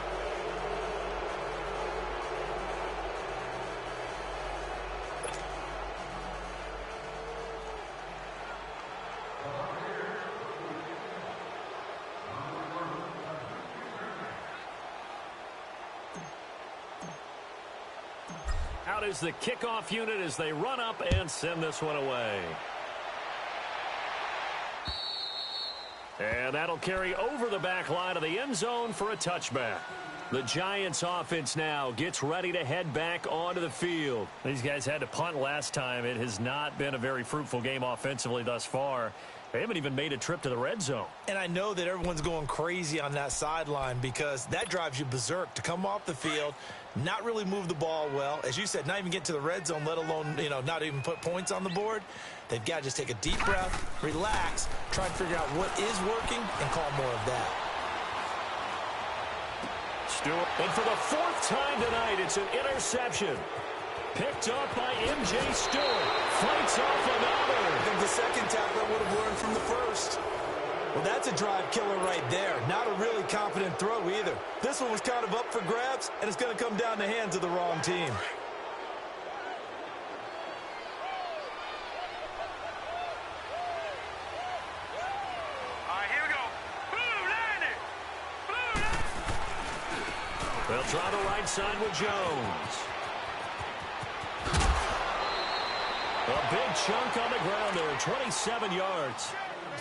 Speaker 4: Out is the kickoff unit as they run up and send this one away. And that'll carry over the back line of the end zone for a touchback. The Giants offense now gets ready to head back onto the field. These guys had to punt last time. It has not been a very fruitful game offensively thus far. They haven't even made a trip to the red zone.
Speaker 6: And I know that everyone's going crazy on that sideline because that drives you berserk to come off the field, not really move the ball well. As you said, not even get to the red zone, let alone, not even put points on the board. They've got to just take a deep breath, relax, try and figure out what is working, and call more of that.
Speaker 4: Stewart. And for the fourth time tonight, it's an interception. Picked up by M.J. Stewart. Fights off another.
Speaker 6: I think the second tackler would have learned from the first. Well, that's a drive killer right there. Not a really confident throw either. This one was kind of up for grabs, and it's going to come down the hands of the wrong team.
Speaker 4: They'll try the right side with Jones. A big chunk on the ground there, 27 yards.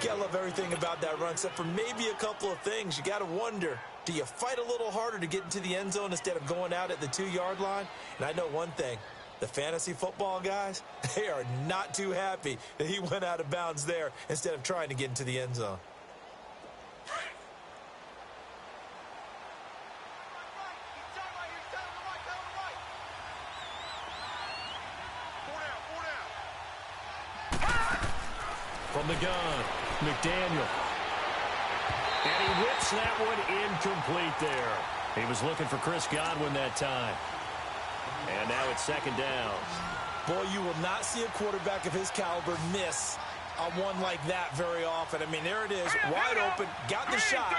Speaker 6: You gotta love everything about that run, except for maybe a couple of things. You gotta wonder, do you fight a little harder to get into the end zone instead of going out at the 2-yard line? And I know one thing, the fantasy football guys, they are not too happy that he went out of bounds there instead of trying to get into the end zone.
Speaker 4: From the gun, McDaniel. And he whips that one incomplete there. He was looking for Chris Godwin that time. And now it's second down.
Speaker 6: Boy, you will not see a quarterback of his caliber miss on one like that very often. I mean, there it is, wide open, got the shot,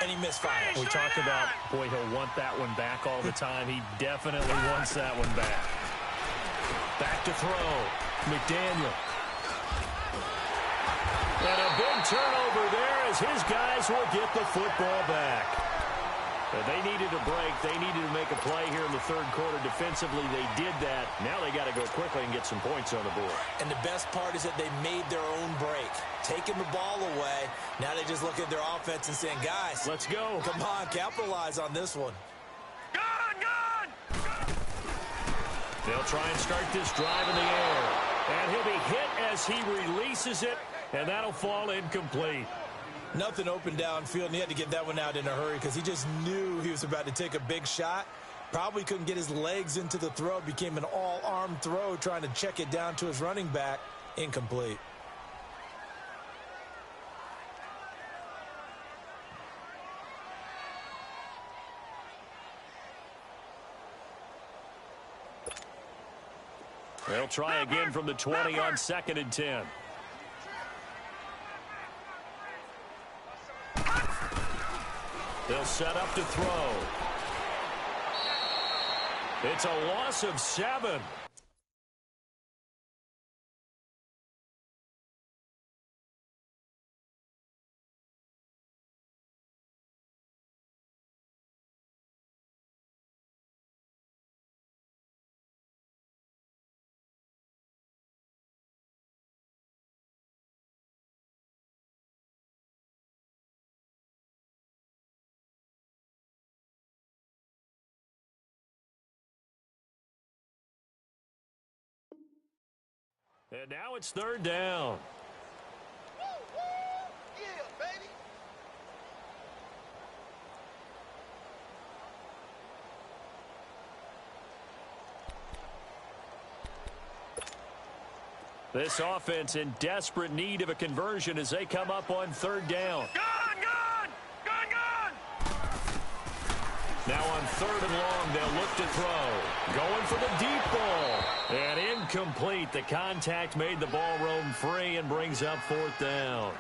Speaker 6: and he misfired.
Speaker 4: We talk about, boy, he'll want that one back all the time. He definitely wants that one back. Back to throw. McDaniel. And a big turnover there as his guys will get the football back. But they needed a break. They needed to make a play here in the third quarter. Defensively, they did that. Now they got to go quickly and get some points on the board.
Speaker 6: And the best part is that they made their own break. Taking the ball away. Now they just look at their offense and saying, guys,
Speaker 4: let's go.
Speaker 6: Come on, capitalize on this one.
Speaker 7: Gun!
Speaker 4: They'll try and start this drive in the air. And he'll be hit as he releases it. And that'll fall incomplete.
Speaker 6: Nothing open downfield, and he had to get that one out in a hurry because he just knew he was about to take a big shot. Probably couldn't get his legs into the throw. Became an all-arm throw trying to check it down to his running back. Incomplete.
Speaker 4: They'll try again from the 20 on 2nd and 10. They'll set up to throw. It's a loss of 7. And now it's 3rd down.
Speaker 2: Yeah, baby.
Speaker 4: This offense in desperate need of a conversion as they come up on 3rd down.
Speaker 7: Gun!
Speaker 4: Now on 3rd and long, they'll look to throw. Going for the deep ball. And incomplete. The contact made the ball roam free and brings up 4th down.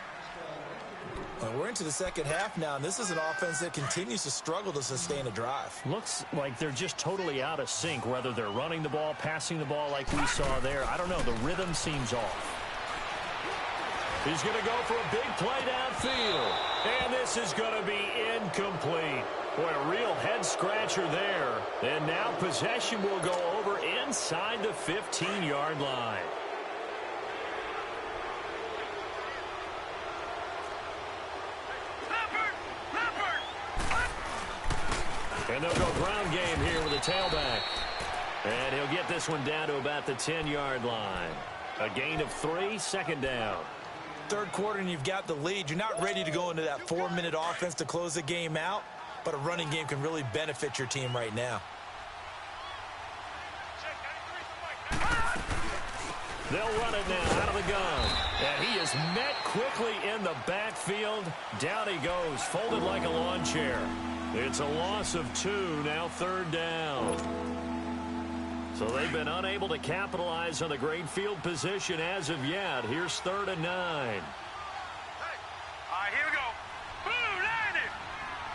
Speaker 6: Well, we're into the second half now, and this is an offense that continues to struggle to sustain a drive.
Speaker 4: Looks like they're just totally out of sync, whether they're running the ball, passing the ball like we saw there. I don't know. The rhythm seems off. He's going to go for a big play downfield. And this is going to be incomplete. Boy, a real head-scratcher there. And now possession will go over inside the 15-yard line. And they'll go ground game here with a tailback. And he'll get this one down to about the 10-yard line. A gain of 3, second down.
Speaker 6: Third quarter and you've got the lead. You're not ready to go into that 4-minute offense to close the game out, but a running game can really benefit your team right now.
Speaker 4: They'll run it now out of the gun. And he is met quickly in the backfield. Down he goes, folded like a lawn chair. It's a loss of 2, now third down. So they've been unable to capitalize on the great field position as of yet. Here's 3rd and 9.
Speaker 7: All right, here we go. Blue 90!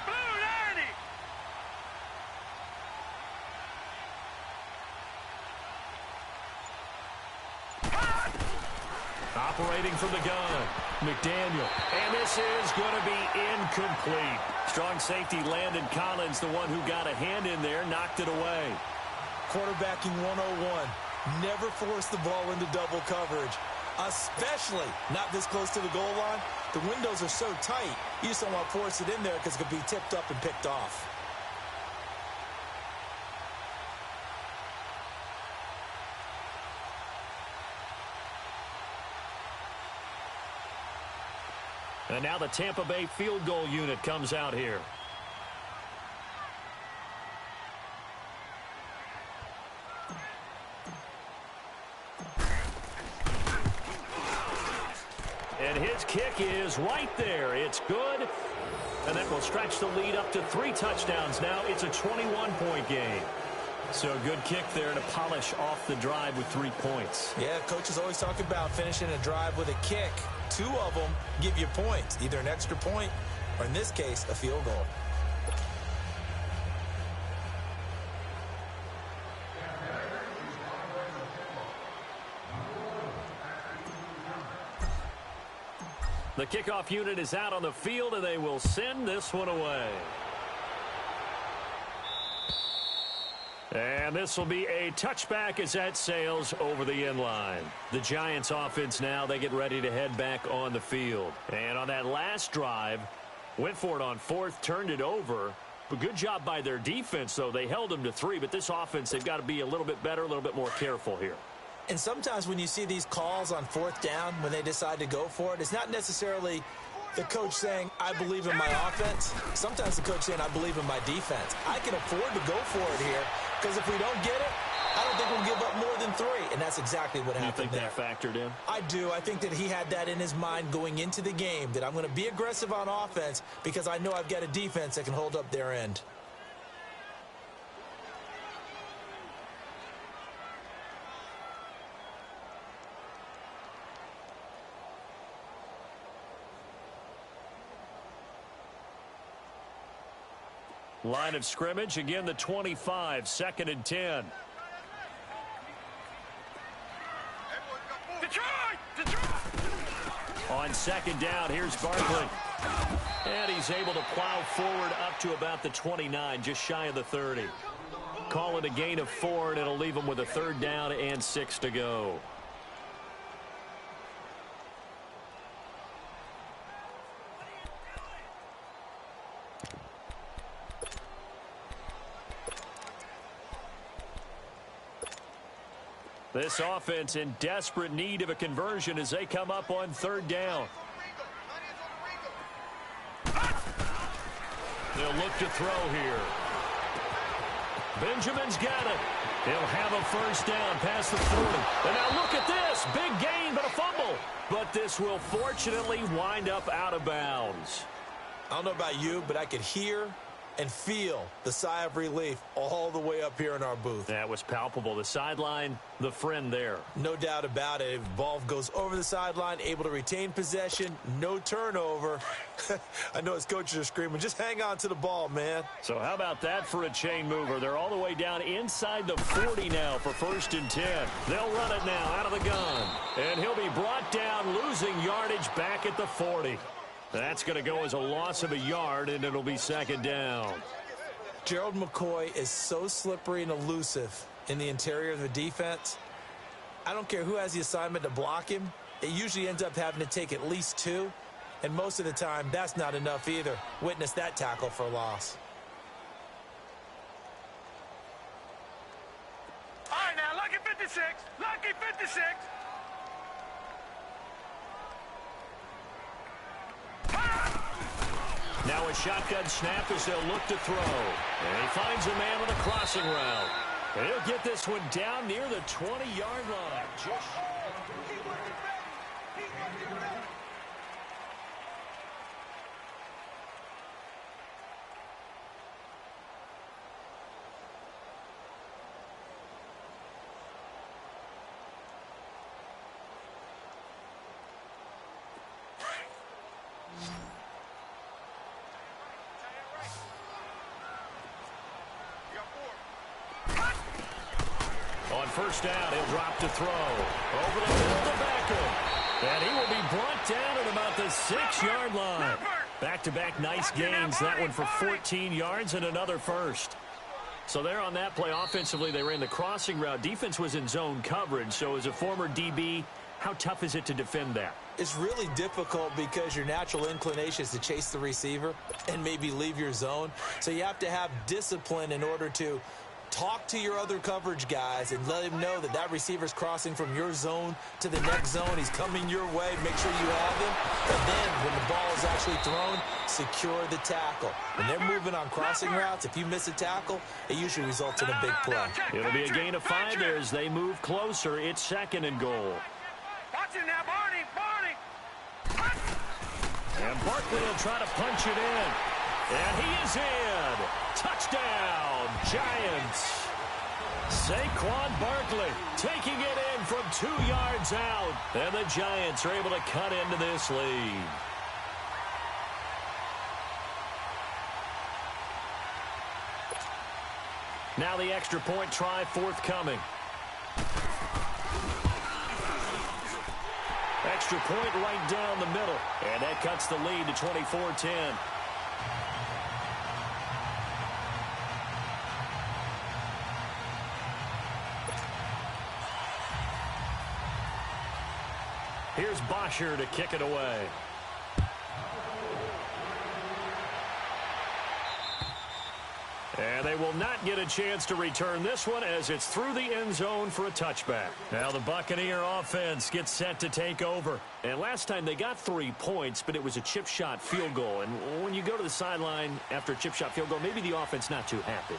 Speaker 7: Blue 90!
Speaker 4: Operating from the gun, McDaniel. And this is going to be incomplete. Strong safety Landon Collins, the one who got a hand in there, knocked it away.
Speaker 6: Quarterbacking 101. Never force the ball into double coverage, especially not this close to the goal line. The windows are so tight, you just don't want to force it in there because it could be tipped up and picked off.
Speaker 4: And now the Tampa Bay field goal unit comes out here. And his kick is right there. It's good. And that will stretch the lead up to 3 touchdowns now. It's a 21-point game. So a good kick there to polish off the drive with 3 points.
Speaker 6: Yeah, coaches always talk about finishing a drive with a kick. 2 of them give you points, either an extra point or, in this case, a field goal.
Speaker 4: The kickoff unit is out on the field, and they will send this one away. And this will be a touchback as that sails over the end line. The Giants offense now, they get ready to head back on the field. And on that last drive, went for it on 4th, turned it over. But good job by their defense, though. They held them to 3, but this offense, they've got to be a little bit better, a little bit more careful here.
Speaker 6: And sometimes when you see these calls on 4th down, when they decide to go for it, it's not necessarily the coach saying, I believe in my offense. Sometimes the coach saying, I believe in my defense. I can afford to go for it here, because if we don't get it, I don't think we'll give up more than 3. And that's exactly what happened there.
Speaker 4: You think that factored in?
Speaker 6: I do. I think that he had that in his mind going into the game, that I'm going to be aggressive on offense because I know I've got a defense that can hold up their end.
Speaker 4: Line of scrimmage, again the 25, 2nd and 10. On 2nd down, here's Barkley. And he's able to plow forward up to about the 29, just shy of the 30. Call it a gain of 4, and it'll leave him with a 3rd down and 6 to go. This offense in desperate need of a conversion as they come up on 3rd down. They'll look to throw here. Benjamin's got it. He'll have a 1st down past the 40. And now look at this. Big gain, but a fumble. But this will fortunately wind up out of bounds.
Speaker 6: I don't know about you, but I could hear and feel the sigh of relief all the way up here in our booth.
Speaker 4: That was palpable. The sideline, the friend there.
Speaker 6: No doubt about it. If the ball goes over the sideline, able to retain possession, no turnover. I know his coaches are screaming, just hang on to the ball, man.
Speaker 4: So how about that for a chain mover? They're all the way down inside the 40 now for 1st and 10. They'll run it now out of the gun. And he'll be brought down, losing yardage back at the 40. That's going to go as a loss of a yard, and it'll be 2nd down.
Speaker 6: Gerald McCoy is so slippery and elusive in the interior of the defense. I don't care who has the assignment to block him. It usually ends up having to take at least 2, and most of the time, that's not enough either. Witness that tackle for loss.
Speaker 4: Now a shotgun snap as they'll look to throw. And he finds a man on a crossing route. And he'll get this one down near the 20-yard line. On first down, he'll drop to throw. Over the middle to Beckham. And he will be brought down at about the 6-yard line. Back-to-back nice gains. That one for 14 yards and another first. So there on that play, offensively, they ran the crossing route. Defense was in zone coverage. So as a former DB, how tough is it to defend that?
Speaker 6: It's really difficult because your natural inclination is to chase the receiver and maybe leave your zone. So you have to have discipline in order to talk to your other coverage guys and let him know that that receiver's crossing from your zone to the next zone. He's coming your way. Make sure you have him. And then when the ball is actually thrown, secure the tackle. When they're moving on crossing routes, if you miss a tackle, it usually results in a big play.
Speaker 4: It'll be a gain of 5 there as they move closer. It's 2nd and goal.
Speaker 7: Watch it now, Barney.
Speaker 4: And Barkley will try to punch it in. And he is in. Touchdown, Giants. Saquon Barkley taking it in from 2 yards out. And the Giants are able to cut into this lead. Now the extra point try forthcoming. Extra point right down the middle. And that cuts the lead to 24-10. Here's Bosher to kick it away. And they will not get a chance to return this one as it's through the end zone for a touchback. Now the Buccaneer offense gets set to take over. And last time they got 3 points, but it was a chip shot field goal. And when you go to the sideline after a chip shot field goal, maybe the offense not too happy.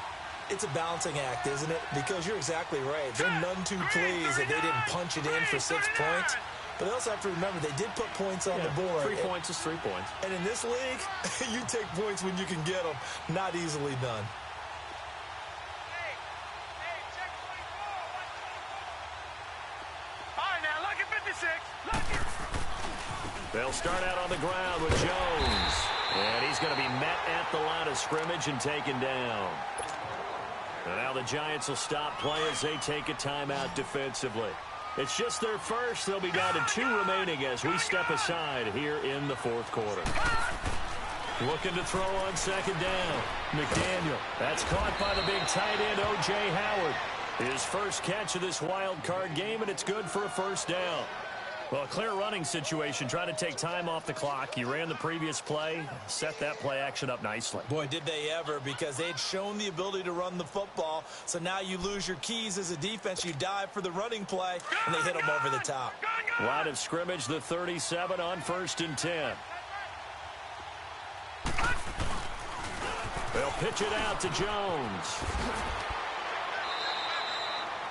Speaker 6: It's a balancing act, isn't it? Because you're exactly right. They're none too pleased that they didn't punch it in for 6 points. But they also have to remember they did put points on the board.
Speaker 4: 3 points is 3 points.
Speaker 6: And in this league, you take points when you can get them. Not easily done.
Speaker 4: They'll start out on the ground with Jones. And he's going to be met at the line of scrimmage and taken down. And now the Giants will stop play as they take a timeout defensively. It's just their first. They'll be down to 2 remaining as we step aside here in the 4th quarter. Looking to throw on 2nd down. McDaniel. That's caught by the big tight end, O.J. Howard. His first catch of this wild card game, and it's good for a 1st down. Well, a clear running situation, trying to take time off the clock. He ran the previous play, set that play action up nicely.
Speaker 6: Boy, did they ever, because they'd shown the ability to run the football. So now you lose your keys as a defense. You dive for the running play, and they hit them over the top.
Speaker 4: Line of scrimmage, the 37 on 1st and 10. They'll pitch it out to Jones.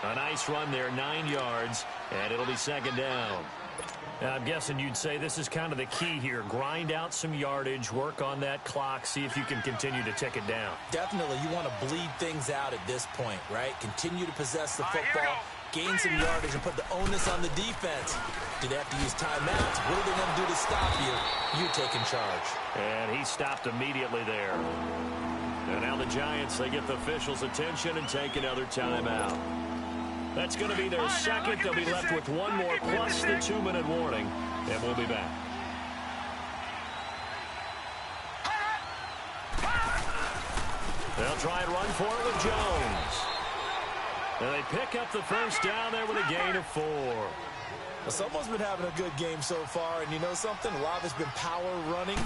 Speaker 4: A nice run there, 9 yards, and it'll be 2nd down. Now, I'm guessing you'd say this is kind of the key here. Grind out some yardage, work on that clock, see if you can continue to tick it down.
Speaker 6: Definitely. You want to bleed things out at this point, right? Continue to possess the football, gain some yardage, and put the onus on the defense. Do they have to use timeouts? What are they going to do to stop you? You taking charge.
Speaker 4: And he stopped immediately there. And now the Giants, they get the officials' attention and take another timeout. That's going to be their second. They'll be left with 1 more plus the 2-minute warning, and we'll be back. They'll try and run for it with Jones. And they pick up the 1st down there with a gain of 4.
Speaker 6: Well, someone's been having a good game so far, and you know something? A lot of it's been power running.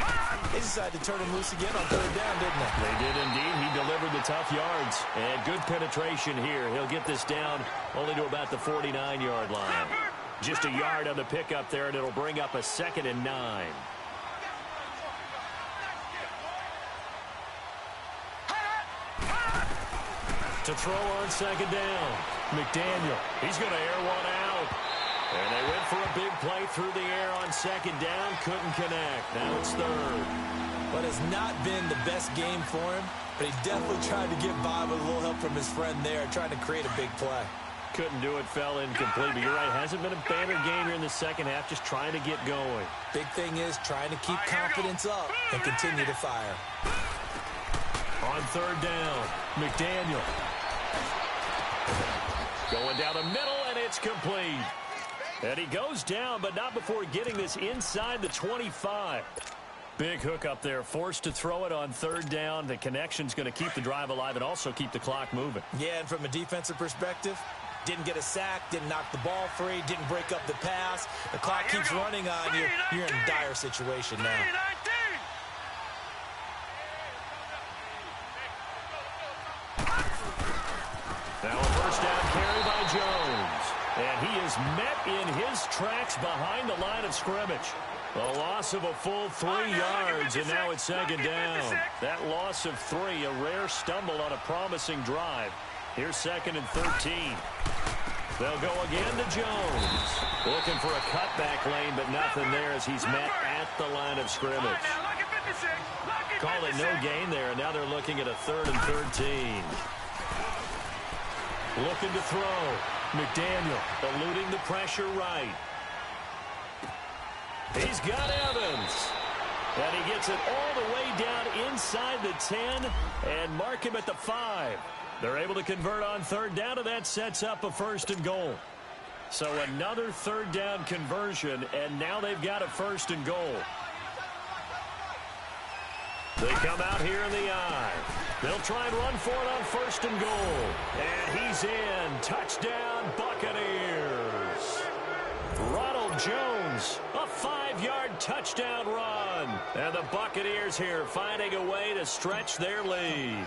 Speaker 6: They decided to turn him loose again on 3rd down, didn't they?
Speaker 4: They did indeed. He delivered the tough yards. And good penetration here. He'll get this down only to about the 49-yard line. Just a yard on the pickup there, and it'll bring up a 2nd and 9. To throw on second down. McDaniel, he's going to air one out. And they went for a big play through the air on second down. Couldn't connect. Now it's third.
Speaker 6: But it's not been the best game for him, but he definitely tried to get by with a little help from his friend there, trying to create a big play.
Speaker 4: Couldn't do it, fell incomplete. But you're right, hasn't been a banner game here in the second half, just trying to get going.
Speaker 6: Big thing is trying to keep confidence up and continue to fire.
Speaker 4: On third down, McDaniel. Going down the middle, and it's complete. And he goes down, but not before getting this inside the 25. Big hook up there, forced to throw it on third down. The connection's going to keep the drive alive and also keep the clock moving.
Speaker 6: Yeah, and from a defensive perspective, didn't get a sack, didn't knock the ball free, didn't break up the pass. The clock keeps running on you. You're in a dire situation now.
Speaker 4: Now a first down carry by Jones. And he is met in his tracks behind the line of scrimmage. A loss of a full 3 yards, and now it's second down. That loss of 3, a rare stumble on a promising drive. Here's second and 13. They'll go again to Jones. Looking for a cutback lane, but nothing there as he's met at the line of scrimmage. Call it no gain there, and now they're looking at a 3rd and 13. Looking to throw. McDaniel eluding the pressure right. He's got Evans. And he gets it all the way down inside the 10 and mark him at the 5. They're able to convert on third down, and that sets up a 1st and goal. So another third down conversion, and now they've got a 1st and goal. They come out here in the eye. They'll try and run for it on 1st and goal. And he's in. Touchdown, Buccaneers. Ronald Jones, a 5-yard touchdown run. And the Buccaneers here finding a way to stretch their lead.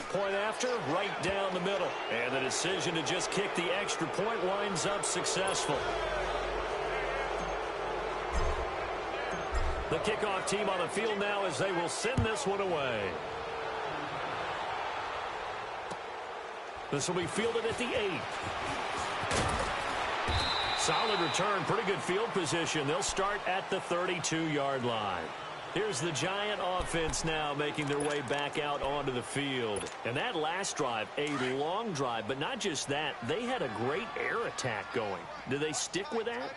Speaker 4: Point after, right down the middle. And the decision to just kick the extra point winds up successful. The kickoff team on the field now as they will send this one away. This will be fielded at the 8. Solid return, pretty good field position. They'll start at the 32-yard line. Here's the Giant offense now making their way back out onto the field. And that last drive, a long drive, but not just that. They had a great air attack going. Do they stick with that?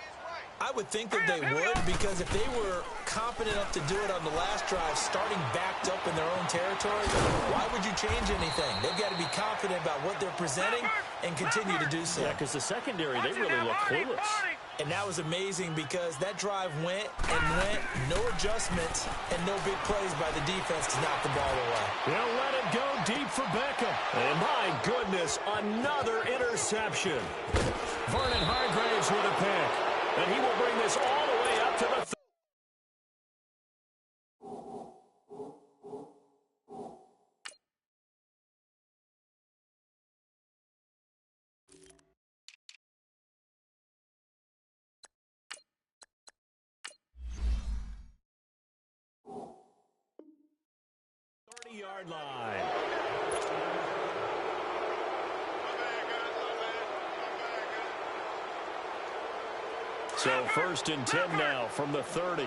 Speaker 6: I would think that they would, because if they were competent enough to do it on the last drive, starting backed up in their own territory, why would you change anything? They've got to be confident about what they're presenting and continue to do so.
Speaker 4: Yeah, because the secondary, they really look clueless.
Speaker 6: And that was amazing because that drive went, no adjustments, and no big plays by the defense to knock the ball away.
Speaker 4: They'll let it go deep for Beckham. And my goodness, another interception. Vernon Hargraves with a pick. And he will bring this all the way up to the 30-yard line. So 1st and 10 now from the 30.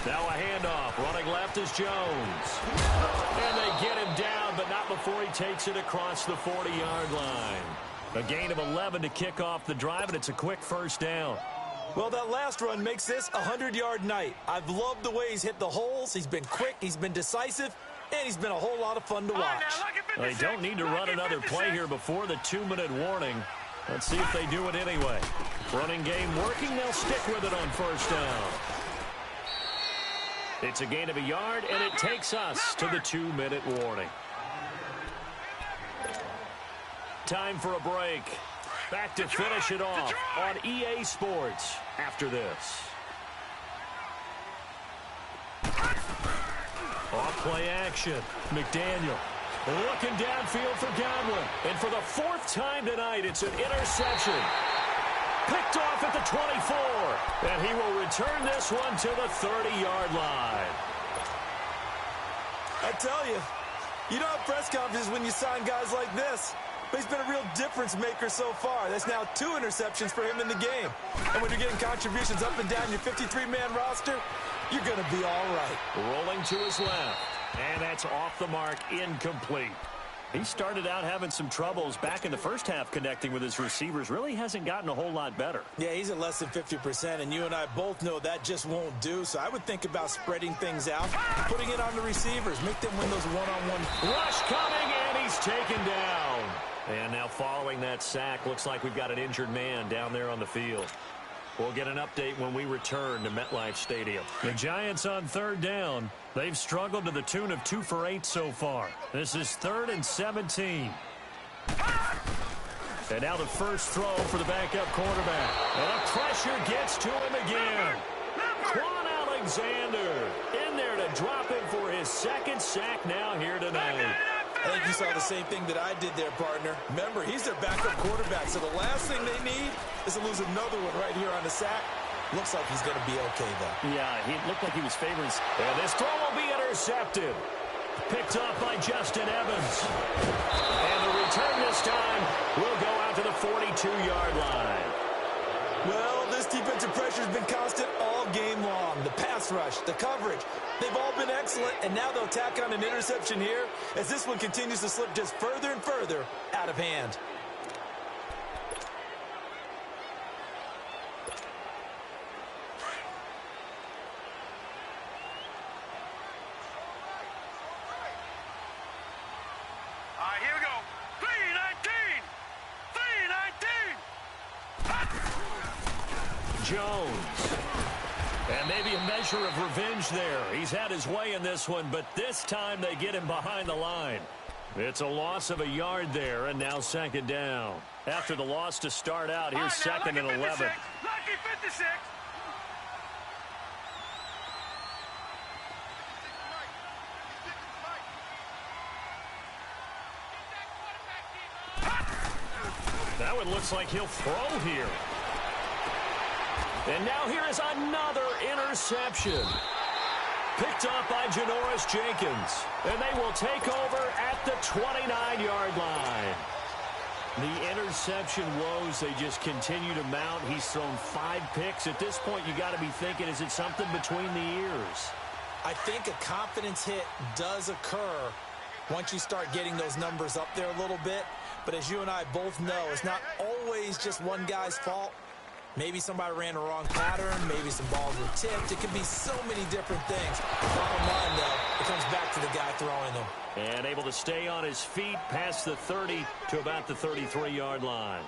Speaker 4: Now a handoff. Running left is Jones. And they get him down, but not before he takes it across the 40-yard line. A gain of 11 to kick off the drive, and it's a quick 1st down.
Speaker 6: Well, that last run makes this a 100-yard night. I've loved the way he's hit the holes. He's been quick. He's been decisive. And he's been a whole lot of fun to watch.
Speaker 4: They don't need to run another play here before the 2-minute warning. Let's see if they do it anyway. Running game working. They'll stick with it on 1st down. It's a gain of a yard, and it takes us to the 2-minute warning. Time for a break. Back to finish it off on EA Sports after this. Off-play action. McDaniel looking downfield for Godwin. And for the 4th time tonight, it's an interception. Picked off at the 24. And he will return this one to the 30-yard line.
Speaker 6: I tell you, you don't have press conferences when you sign guys like this. But he's been a real difference maker so far. That's now 2 interceptions for him in the game. And when you're getting contributions up and down your 53-man roster, you're going to be all right.
Speaker 4: Rolling to his left. And that's off the mark, incomplete. He started out having some troubles back in the first half connecting with his receivers. Really hasn't gotten a whole lot better.
Speaker 6: Yeah, he's at less than 50%, and you and I both know that just won't do. So I would think about spreading things out, putting it on the receivers, make them win those one-on-one.
Speaker 4: Rush coming, and he's taken down. And now following that sack, looks like we've got an injured man down there on the field. We'll get an update when we return to MetLife Stadium. The Giants on third down. They've struggled to the tune of 2 for 8 so far. This is 3rd and 17. And now the first throw for the backup quarterback. And the pressure gets to him again. Quan Alexander in there to drop him for his 2nd sack now here tonight.
Speaker 6: I think you saw the same thing that I did there, partner. Remember, he's their backup quarterback, so the last thing they need is to lose another one right here on the sack. Looks like he's going to be okay, though.
Speaker 4: Yeah, he looked like he was favoring. And this throw will be intercepted. Picked off by Justin Evans. And the return this time will go out to the 42-yard line.
Speaker 6: Well, this defensive pressure has been constant all game long. The pass rush, the coverage, they've all been excellent, and now they'll tack on an interception here as this one continues to slip just further and further out of hand.
Speaker 7: All right, here we go. 3-19. 3-19.
Speaker 4: Jones. And maybe a measure of revenge there. He's had his way in this one, but this time they get him behind the line. It's a loss of a yard there, and now 2nd down. After the loss to start out, here's 2nd and 11.
Speaker 7: Lucky 56.
Speaker 4: That one looks like he'll throw here. And now here is another interception. Picked off by Janoris Jenkins. And they will take over at the 29-yard line. The interception woes, they just continue to mount. He's thrown 5 picks. At this point, you got to be thinking, is it something between the ears?
Speaker 6: I think a confidence hit does occur once you start getting those numbers up there a little bit. But as you and I both know, it's not always just one guy's fault. Maybe somebody ran a wrong pattern. Maybe some balls were tipped. It could be so many different things. Bottom line, though, it comes back to the guy throwing them.
Speaker 4: And able to stay on his feet past the 30 to about the 33-yard line.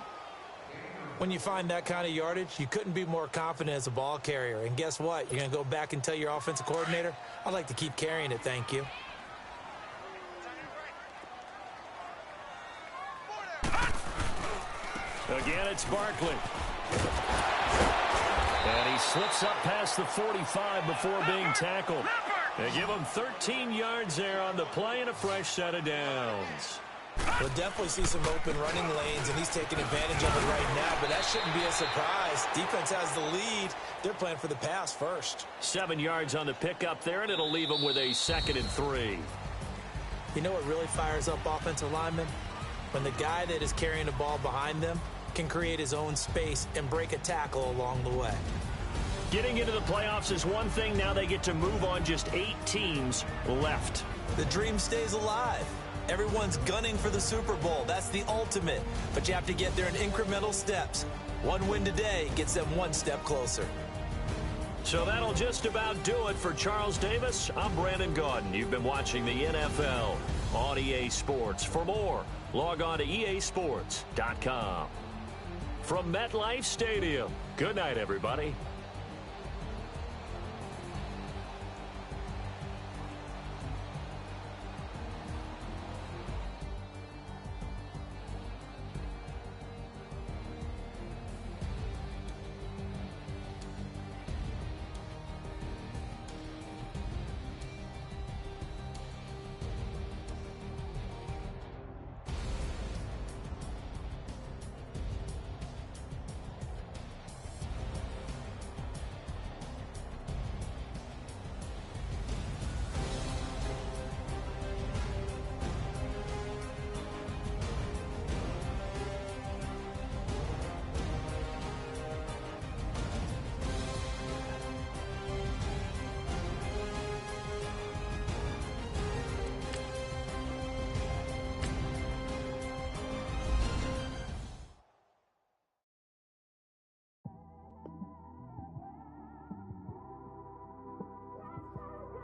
Speaker 6: When you find that kind of yardage, you couldn't be more confident as a ball carrier. And guess what? You're going to go back and tell your offensive coordinator, I'd like to keep carrying it, thank you.
Speaker 4: Again, it's Barkley. And he slips up past the 45 before being tackled. They give him 13 yards there on the play and a fresh set of downs.
Speaker 6: We'll definitely see some open running lanes, and he's taking advantage of it right now, but that shouldn't be a surprise. Defense has the lead. They're playing for the pass first.
Speaker 4: 7 yards on the pickup there, and it'll leave him with a 2nd and 3.
Speaker 6: You know what really fires up offensive linemen? When the guy that is carrying the ball behind them can create his own space and break a tackle along the way.
Speaker 4: Getting into the playoffs is one thing. Now they get to move on. Just 8 teams left.
Speaker 6: The dream stays alive. Everyone's gunning for the Super Bowl. That's the ultimate. But you have to get there in incremental steps. One win today gets them one step closer.
Speaker 4: So that'll just about do it for Charles Davis. I'm Brandon Gaudin. You've been watching the NFL on EA Sports. For more, log on to easports.com. From MetLife Stadium, good night, everybody.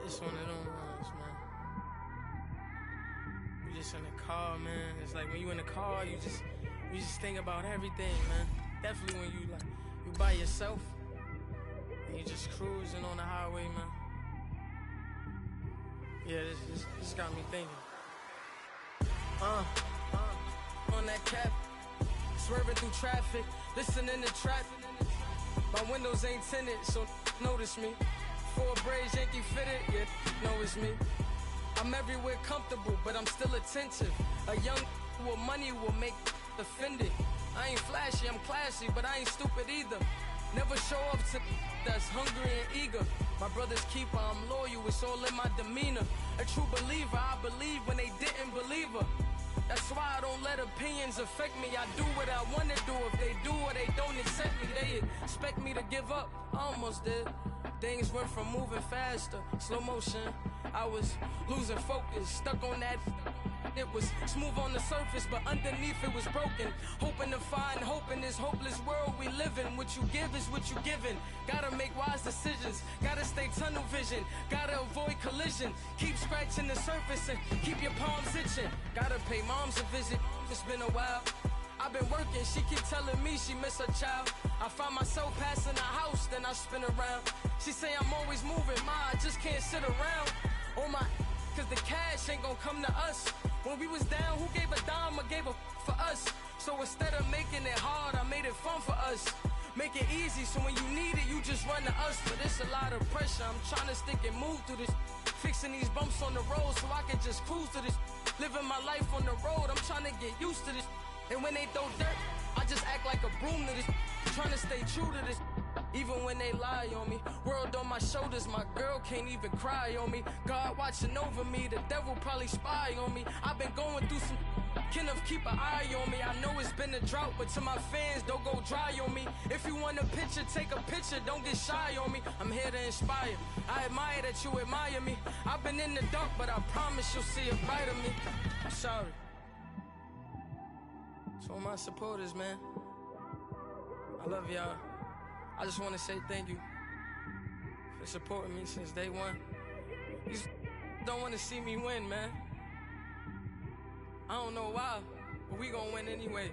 Speaker 8: It's one of them ones, man. You just in the car, man. It's like when you in the car, you just think about everything, man. Definitely when you by yourself and you just cruising on the highway, man. Yeah, this got me thinking. On that cap, swerving through traffic, listening to traffic. My windows ain't tinted, so notice me. 4 braids, Yankee fitted, yeah, know it's me. I'm everywhere comfortable, but I'm still attentive. A young with money will make offended. I ain't flashy, I'm classy, but I ain't stupid either. Never show up to that's hungry and eager. My brother's keeper, I'm loyal, it's all in my demeanor. A true believer, I believe when they didn't believe her. That's why I don't let opinions affect me. I do what I want to do. If they do or they don't accept me, they expect me to give up. I almost did. Things went from moving faster, slow motion. I was losing focus, stuck on that. It was smooth on the surface, but underneath it was broken. Hoping to find hope in this hopeless world we live in. What you give is what you given. Gotta make wise decisions. Gotta stay tunnel vision. Gotta avoid collision. Keep scratching the surface and keep your palms itching. Gotta pay moms a visit. It's been a while. I've been working, she keep telling me she miss her child. I find myself passing the house, then I spin around. She say I'm always moving, ma, I just can't sit around. Oh my, cause the cash ain't gon' come to us. When we was down, who gave a dime or gave a for us? So instead of making it hard, I made it fun for us. Make it easy, so when you need it, you just run to us. But it's a lot of pressure, I'm trying to stick and move through this. Fixing these bumps on the road so I can just cruise to this. Living my life on the road, I'm trying to get used to this. And when they throw dirt, I just act like a broom to this. Trying to stay true to this. Even when they lie on me. World on my shoulders, my girl can't even cry on me. God watching over me, the devil probably spy on me. I've been going through some. Kenneth, keep an eye on me. I know it's been a drought, but to my fans, don't go dry on me. If you want a picture, take a picture, don't get shy on me. I'm here to inspire. I admire that you admire me. I've been in the dark, but I promise you'll see a brighter me. I'm sorry. To all my supporters, man, I love y'all. I just want to say thank you for supporting me since day one. You don't want to see me win, man. I don't know why, but we gonna win anyway.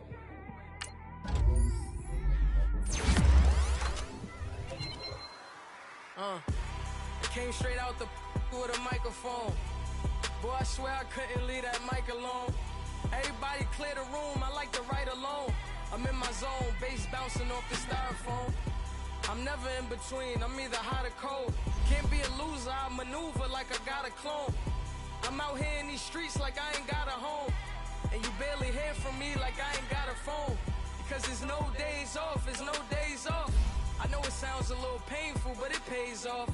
Speaker 8: It came straight out the with a microphone. Boy, I swear I couldn't leave that mic alone. Everybody clear the room, I like to write alone. I'm in my zone, bass bouncing off the styrofoam. I'm never in between, I'm either hot or cold. Can't be a loser, I maneuver like I got a clone. I'm out here in these streets like I ain't got a home. And you barely hear from me like I ain't got a phone. Because there's no days off, there's no days off. I know it sounds a little painful, but it pays off.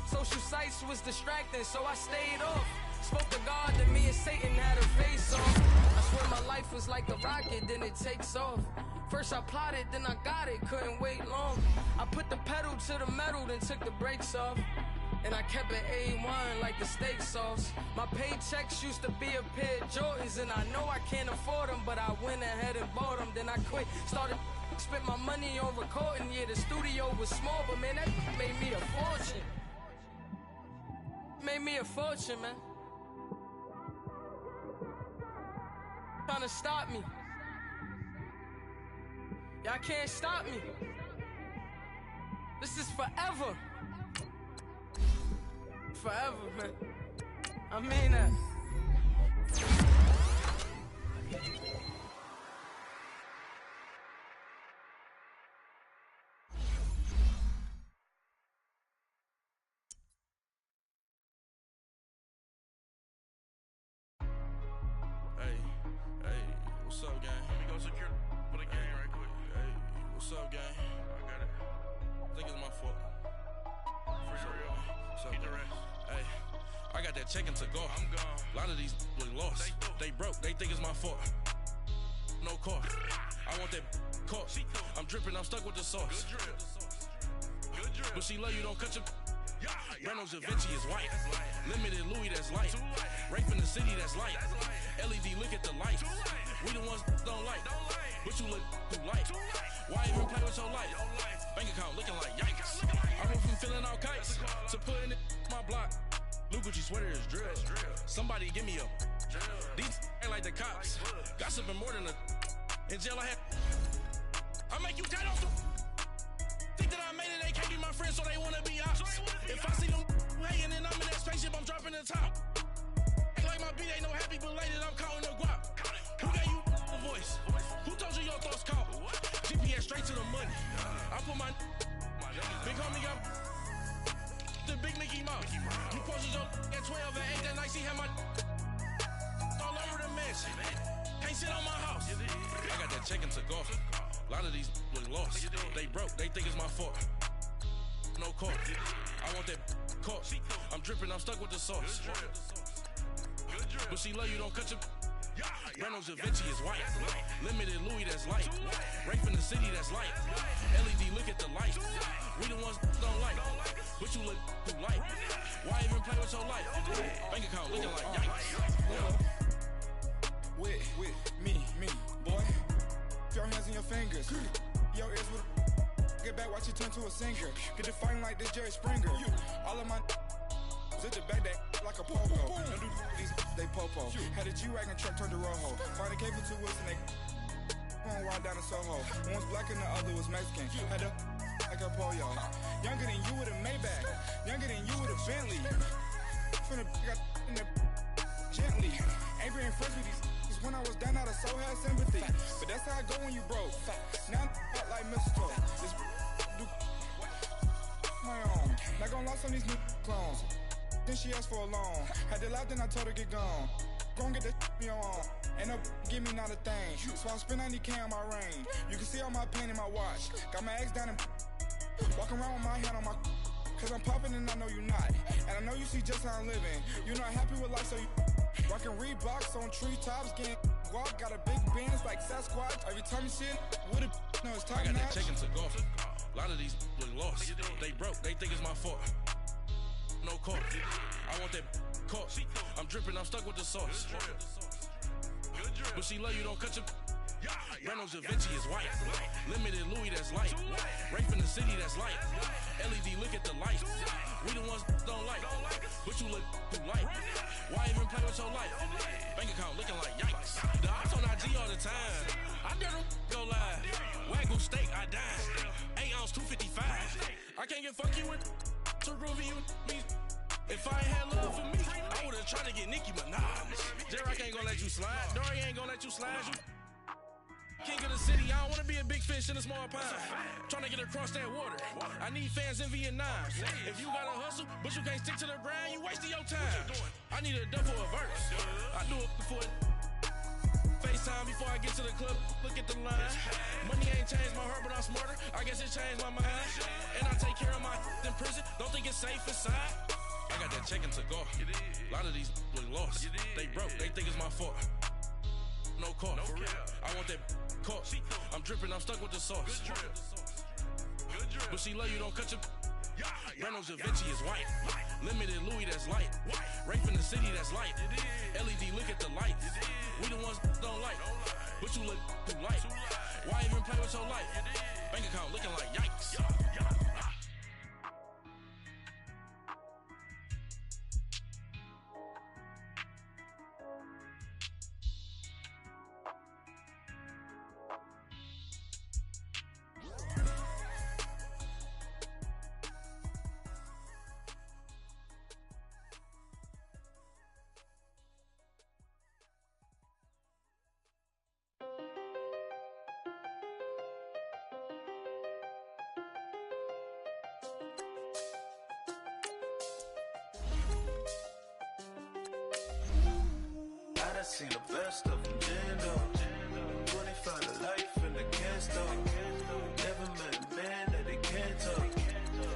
Speaker 8: Social sites was distracting, so I stayed off. Spoke to God that me and Satan had a face off. I swear my life was like a rocket, then it takes off. First I plotted, then I got it, couldn't wait long. I put the pedal to the metal, then took the brakes off. And I kept it A1 like the steak sauce. My paychecks used to be a pair of Jordans, and I know I can't afford them, but I went ahead and bought them. Then I quit, started spent my money on recording. Yeah, the studio was small, but man, that made me a fortune. Made me a fortune, man. Trying to stop me. Y'all can't stop me. This is forever. Forever, man. I mean that.
Speaker 9: Hey, what's up, gang?
Speaker 7: Let me go secure for the game right quick.
Speaker 9: Hey, what's up, gang?
Speaker 7: I got it.
Speaker 9: I think it's my fault.
Speaker 7: For real.
Speaker 9: What's up,
Speaker 7: Get the
Speaker 9: gang?
Speaker 7: rest.
Speaker 9: Hey, I got that check-in to go.
Speaker 7: I'm gone.
Speaker 9: A lot of these look lost. They broke, they think it's my fault. No car. I want that caught. I'm dripping, I'm stuck with the sauce.
Speaker 7: Good drip. Good drip.
Speaker 9: But she love you, don't cut your.
Speaker 7: Yeah,
Speaker 9: Reynolds Da Vinci is white.
Speaker 7: That's light.
Speaker 9: Limited Louis, that's light.
Speaker 7: Too light.
Speaker 9: Rape in the city, that's light.
Speaker 7: That's light.
Speaker 9: LED, look at the light.
Speaker 7: Too light.
Speaker 9: We the ones don't like.
Speaker 7: Don't like.
Speaker 9: But you look too light.
Speaker 7: Too light.
Speaker 9: Why even play with your life?
Speaker 7: Your life.
Speaker 9: Bank account looking like yikes.
Speaker 7: Looking like
Speaker 9: I went from filling out kites
Speaker 7: That's a call.
Speaker 9: to putting it in my block. New Gucci sweater is drill. Somebody give me a. These ain't like the cops. Gossiping more than a. In jail I had. I make you dead off the. Think that I made it, they can't be my friends, so they wanna be ops. If I see them hating and I'm in that spaceship, I'm dropping the top. Ain't like my beat ain't no happy belated, I'm counting the guap. Who gave you a voice? Who told you your thoughts count? GPS straight to the money. I put my big homie up. The big Mickey Mouse. You posted your at 12 and 8 that night, she had my all over the mansion. Can't sit on my house. I got that check into golf. A lot of these look lost. They broke, they think it's my fault. No court. I want that caught. I'm dripping, I'm stuck with the sauce. But she love you, don't cut your. Reynolds Da Vinci is white. Limited Louis, that's light. Rape in the city, that's light. LED, look at the light. We the ones don't like. But you look too light. Why even play with your life? Bank account looking like yikes.
Speaker 10: With me, boy. Your hands in your fingers. Your ears with get back, watch you turn to a singer. Get the fighting like this Jerry Springer. All of my zit the back that like a popo. Don't do these they popo. Had a G-Wagon truck turned to Rojo. Find a cable 2 wheels and they going wild down in Soho. One was black and the other was Mexican. Had a like a pollo. Younger than you with a Maybach. Younger than you with a Bentley. From the got in the gently. Ain't been friends with these. When I was down, I so had sympathy. But that's how I go when you broke. Now I'm like mistletoe. This do my own. Not gonna lost on these new clones. Then she asked for a loan. Had to laugh, then I told her get gone. Gon' get that me on. Ain't no give me not a thing. So I spend 90K on my ring. You can see all my pain in my watch. Got my ex down and walking around with my hand on my. Cause I'm popping and I know you not. And I know you see just how I'm living. You're not happy with life, so you. Rockin' Reeboks on treetops, getting guap, got a big Benz like Sasquatch. Every time you see it, with it, no, it's top notch.
Speaker 9: I got that check into golf. A lot of these look lost. They broke, they think it's my fault. No court. I want that caught. I'm dripping, I'm stuck with the sauce. But she love you, don't cut your. Reynolds Da Vinci is white. Limited Louis, that's light. Rape in the city, that's light. LED, look at the light. We the ones don't like. But you look too light. Why even play with your life? Bank account looking like yikes. The ops on IG all the time. I dare them go live. Wagyu steak, I dine. 8 ounce, 255. I can't get fuck you with too groovy you me. If I ain't had love for me, I would've tried to get Nicki Minaj. J-Rock ain't gonna let you slide. Dory ain't gonna let you slide. You king of the city, I don't wanna be a big fish in a small pond. Trying to get across that water. I need fans in Vietnam. If you gotta hustle, but you can't stick to the grind, you wasting your time. I need a double a verse. I do it before FaceTime before I get to the club. Look at the line. Money ain't changed my heart, but I'm smarter. I guess it changed my mind. And I take care of my in prison. Don't think it's safe inside. I got that check into golf. A lot of these look lost. They broke, they think it's my fault. No court. I want that caught. I'm dripping, I'm stuck with the sauce. But she love you, don't cut your. Reynolds Da Vinci is white. Limited Louis, that's light. Rape in the city, that's light. LED, look at the light. We the ones don't like. But you look too light. Why even play with your life? Bank account looking like yikes.
Speaker 11: I seen the best of them, Jando. 25 to life in the cansto. Never met a man that they can't talk.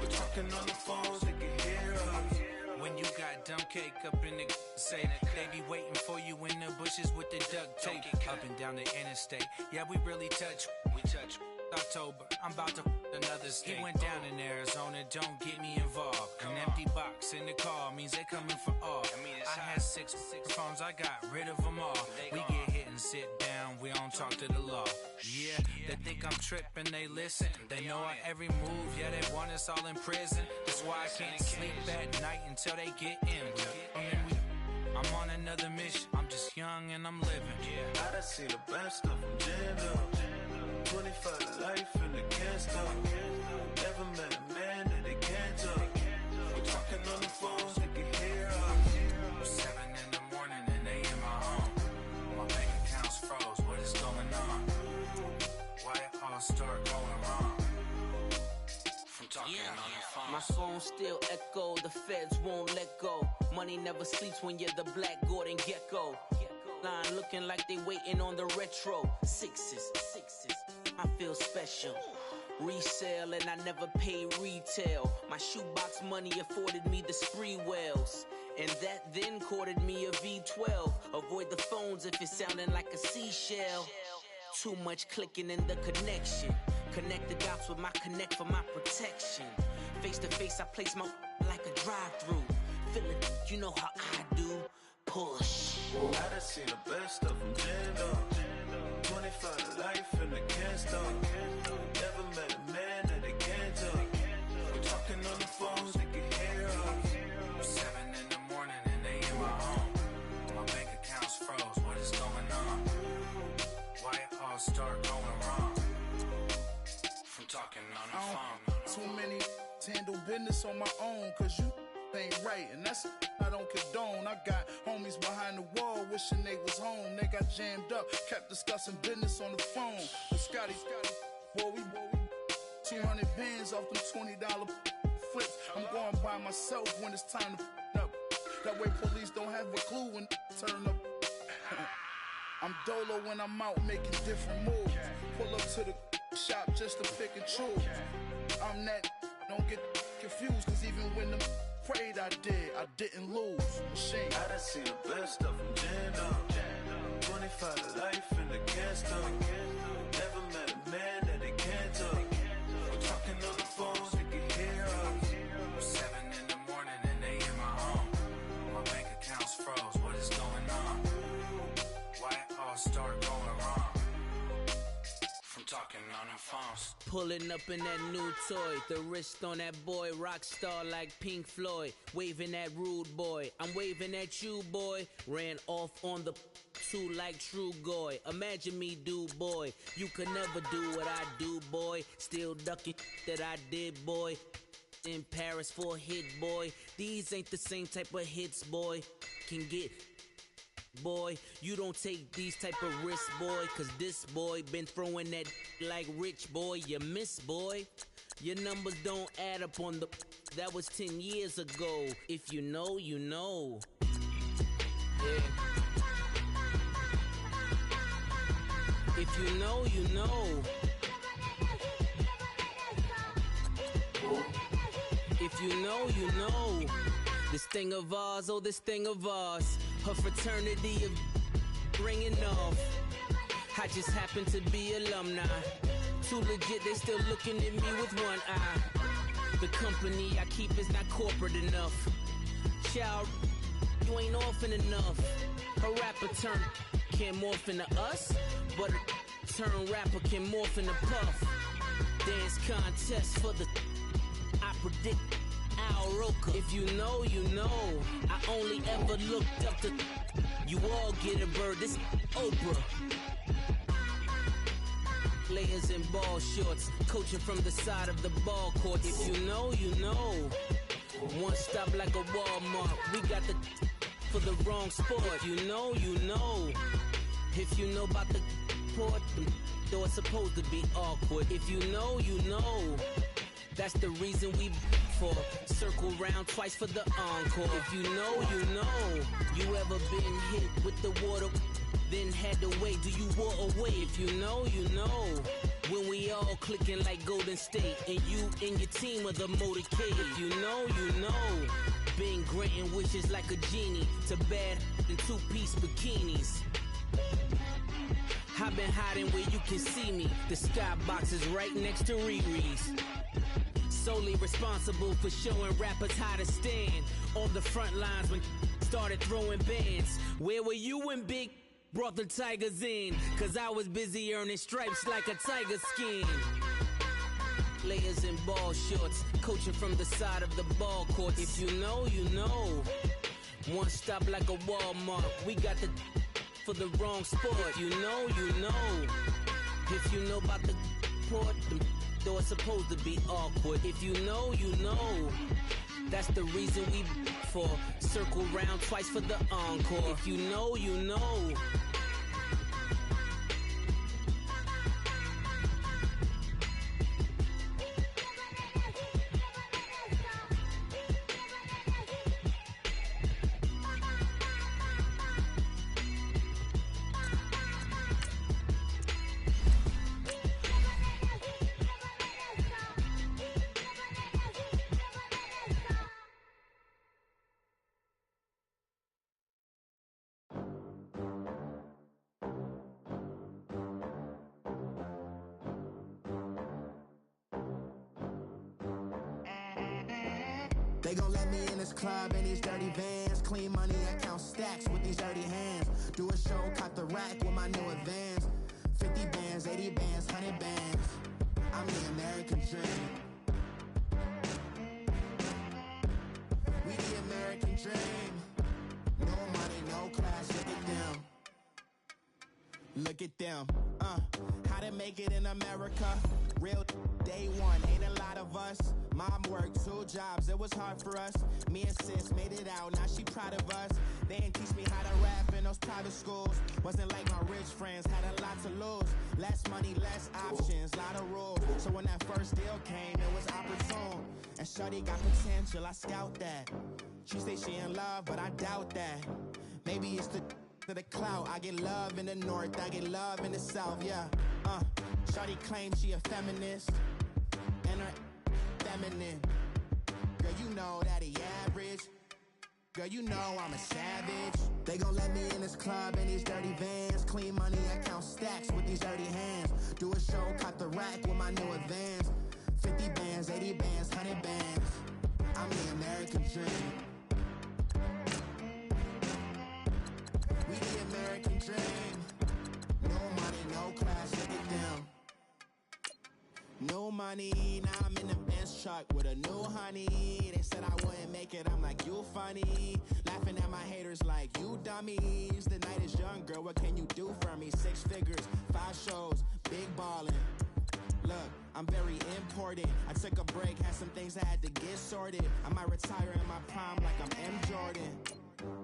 Speaker 11: We're talking on the phones, they can hear us.
Speaker 12: When you got dumb cake up in the say they be waiting for you in the bushes with the duct tape. Up and down the interstate, yeah, we really touch. We touch. October, I'm about to another state. He went down in Arizona, don't get me involved. An empty box in the car means they coming for all. I had six phones, I got rid of them all. We get hit and sit down, we don't talk to the law. Yeah, they think I'm tripping, they listen. They know our every move, yeah, they want us all in prison. That's why I can't sleep at night until they get in. I'm on another mission, I'm just young and I'm living.
Speaker 11: I done seen the best of them jammed up. 25 to life and they can't stop. Never met a man that they can't talk. We're talking on the phones, they can hear us.
Speaker 12: 7 in the morning and they in my home. My bank account's froze, what is going on? Why it all start going wrong? From talking on the phone.
Speaker 13: My phone still echo, the feds won't let go. Money never sleeps when you're the Black Gordon Gecko. Line looking like they waiting on the retro. Sixes, I feel special. Resale and I never pay retail. My shoebox money afforded me the spree wells. And that then courted me a V12. Avoid the phones if it's sounding like a seashell. Too much clicking in the connection. Connect the dots with my connect for my protection. Face to face, I place my like a drive-through. Feeling, you know how I do. Push.
Speaker 11: I done seen the best of them jammed up. 25 to life and they can't stop. Never met a man that they can't talk. We're talking on the phones, they can hear us.
Speaker 12: 7 in the morning and they in my home. My bank account's froze, what is going on? Why it all start going wrong? From talking on the phone.
Speaker 2: Too many handle business on my own, cause you ain't right, and that's I don't condone. I got homies behind the wall wishing they was home. They got jammed up, kept discussing business on the phone. But Scotty, boy, we 200 bands off them $20 flips. I'm going by myself when it's time to up. That way police don't have a clue when turn up. I'm dolo when I'm out making different moves. Pull up to the shop just to pick and choose. I'm that, don't get confused, cause even when the prayed I didn't lose. Machine.
Speaker 11: I done seen the best of them jammed up. 25 to life and they can't stop. Never met a man that they can't talk. We're talking on the phones, they can hear us.
Speaker 12: 7 in the morning and they in my home. My bank account's froze, what is going on? Why it all start going wrong? From talking on the phones.
Speaker 13: Pulling up in that new toy, the wrist on that boy, rock star like Pink Floyd, waving at rude boy, I'm waving at you boy, ran off on the two like True Goy, imagine me do boy, you could never do what I do boy, still ducking that I did boy, in Paris for a hit boy, these ain't the same type of hits boy, can get boy, you don't take these type of risks, boy, cause this boy been throwing that like rich boy, you miss, boy. Your numbers don't add up on the, that was 10 years ago. If you know, you know. Yeah. If you know, you know. If you know, you know. This thing of ours, oh, this thing of ours. Her fraternity of ringing off. I just happen to be alumni. Too legit, they still looking at me with one eye. The company I keep is not corporate enough. Child, you ain't orphan enough. A rapper turn can't morph into us, but a turn rapper can morph into Puff. Dance contest for the, I predict Al Roker. If you know, you know. I only ever looked up to, you all get a bird, this Oprah. Players in ball shorts, coaching from the side of the ball court. If you know, you know. One stop like a Walmart. We got the for the wrong sport. You know, you know. If you know about the port, though it's supposed to be awkward. If you know, you know. That's the reason we for circle round twice for the encore. If you know, you know. You ever been hit with the water? Then had to wait, do you walk away? If you know, you know. When we all clicking like Golden State, and you and your team are the motorcade. If you know, you know. Been granting wishes like a genie to bad in two-piece bikinis. I've been hiding where you can see me. The skybox is right next to Riri's. Solely responsible for showing rappers how to stand on the front lines when started throwing bands. Where were you when Big brought the tigers in, cause I was busy earning stripes like a tiger skin. Layers in ball shorts, coaching from the side of the ball court. If you know, you know. One stop like a Walmart. We got the for the wrong sport. You know, you know. If you know about the port, the door's supposed to be awkward. If you know, you know. That's the reason we for circle round twice for the encore. If you know, you know.
Speaker 3: They gon' let me in this club in these dirty vans. Clean money, I count stacks with these dirty hands. Do a show, caught the rack with my new advance. 50 bands, 80 bands, 100 bands. I'm the American dream. We the American dream. No money, no class, look at them. Look at them, how to make it in America. Real day one, ain't a lot of us. Mom worked 2 jobs, it was hard for us. Me and sis made it out, now she proud of us. They didn't teach me how to rap in those private schools. Wasn't like my rich friends, had a lot to lose. Less money, less options, lot of rules. So when that first deal came, it was opportune. And shorty got potential, I scout that. She say she in love, but I doubt that. Maybe it's to the clout. I get love in the north, I get love in the south, yeah. Shorty claims she a feminist, and her feminine. Girl, you know that he average. Girl, you know I'm a savage. They gon' let me in this club in these dirty vans. Clean money, I count stacks with these dirty hands. Do a show, caught the rack with my new advance. 50 bands, 80 bands, 100 bands. I'm the American dream. We the American dream. No money, no class, look at them. No money, now I'm in the Benz truck with a new honey. They said I wouldn't make it, I'm like, you funny. Laughing at my haters like, you dummies. The night is young, girl, what can you do for me? 6 figures, 5 shows, big ballin'. Look, I'm very important. I took a break, had some things I had to get sorted. I might retire in my prime like I'm M. Jordan.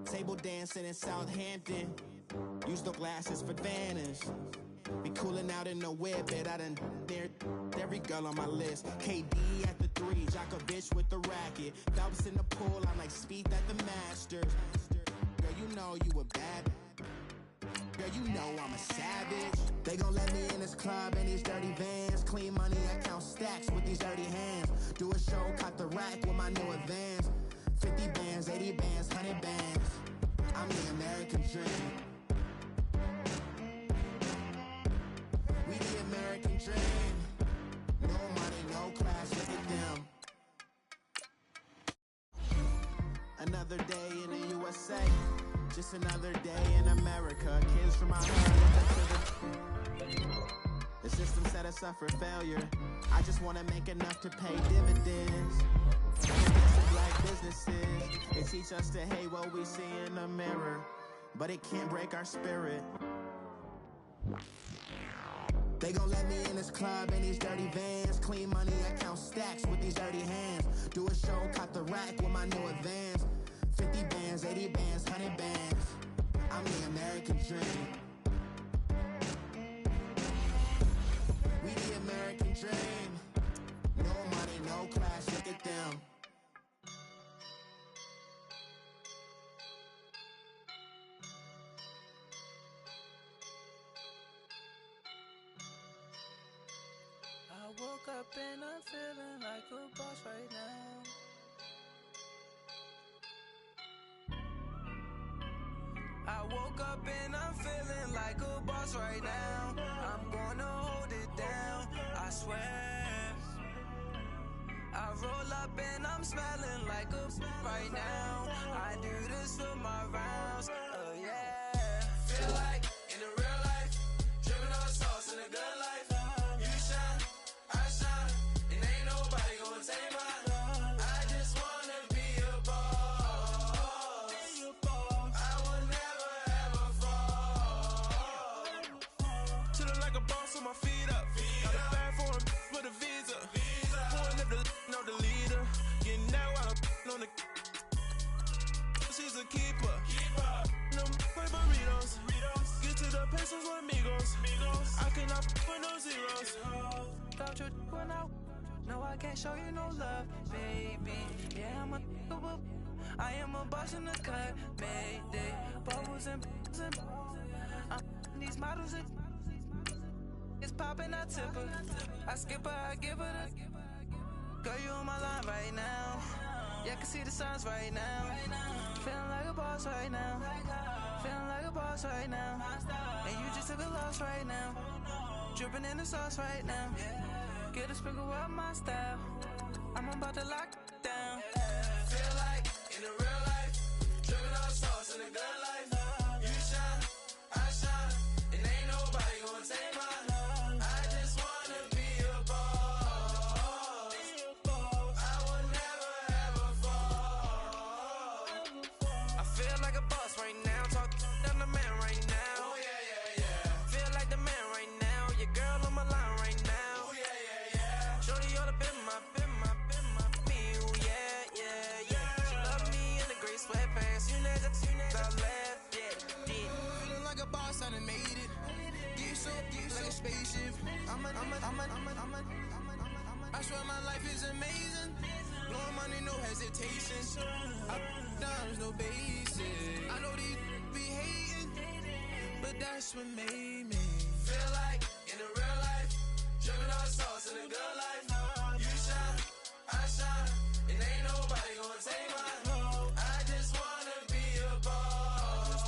Speaker 3: Table dancing in Southampton. Use the glasses for Vanish. Be cooling out in the whip, I done dared every girl on my list. KD at the 3, Djokovic with the racket. Phelps in the pool, I'm like Speed at the Masters. Girl, you know you a bad. Girl, you know I'm a savage. They gon' let me in this club in these dirty vans. Clean money, I count stacks with these dirty hands. Do a show, caught the rack with my new advance. 50 bands, 80 bands, 100 bands. I'm the American dream. We the American dream. No money, no class, look at them. Another day in the USA. Just another day in America. Kids from our the system set us up for failure. I just want to make enough to pay dividends. Black businesses, they teach us to hate what we see in the mirror, but it can't break our spirit. They gon' let me in this club in these dirty vans. Clean money, I count stacks with these dirty hands. Do a show, caught the rack with my new advance. 50 bands, 80 bands, 100 bands. I'm the American dream. We the American dream. No money, no class, look at them.
Speaker 14: I woke up and I'm feeling like a boss right now. I woke up and I'm feeling like a boss right now. I'm gonna hold it down, I swear. I roll up and I'm smelling like a right now. I do this for my rounds, oh yeah. Feel like out your when I. No, I can't show you no love, baby. Yeah, I am a boss in the cut, mayday. Bubbles and I'm these models. It's popping, I tip her. I skip her, I give her the. Girl, you on my line right now. Yeah, I can see the signs right now. Feeling like a boss right now. Feeling like a boss right now. And you just took a loss right now. Dripping in the sauce right now. Get a sprinkle up my style. I'm about to lock down.
Speaker 11: Feel like in the real life, dripping on sauce in the good life. You shine, I shine, and ain't nobody gonna take mine. I just wanna be a boss. I will never ever fall.
Speaker 14: I feel like a boss right now. Talk to the man right now.
Speaker 11: Oh yeah, yeah, yeah.
Speaker 14: Feel like the man right now. Your girl on my line right now.
Speaker 11: Oh yeah, yeah, yeah.
Speaker 14: Shorty oughta been my me. Ooh, yeah, yeah, yeah. She love me in the gray sweatpants. You never left, yeah.
Speaker 2: Feeling like a boss, I done made it. Get so like a spaceship. I swear my life is amazing. Blowing money, no hesitation. Up, downs, no basic. I know these be hating, but that's what made me.
Speaker 11: Feel like in the real life, dripping on sauce in the good life. You shine, I shine, and ain't nobody gonna take mine. I just wanna be a boss.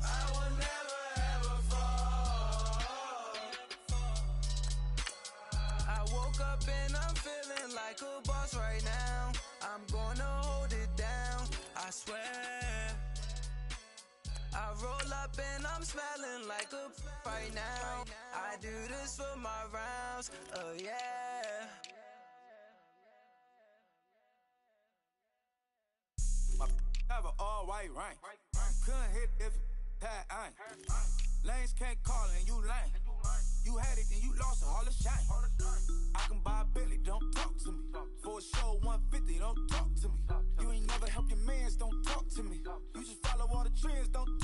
Speaker 11: I will never ever fall.
Speaker 14: I woke up and I'm feeling like a boss right now. I'm gonna hold it down, I swear. I roll up and I'm smelling like a right now. I do this for my rounds, oh yeah.
Speaker 15: My have an all white rank. Couldn't hit if it had ain't. Lanes can't call and you lame. You had it and you lost it, all the shine. I can buy a Billy, don't talk to me. For a show 150, don't talk to me. You ain't never help your mans, don't talk to me. You just follow all the trends, don't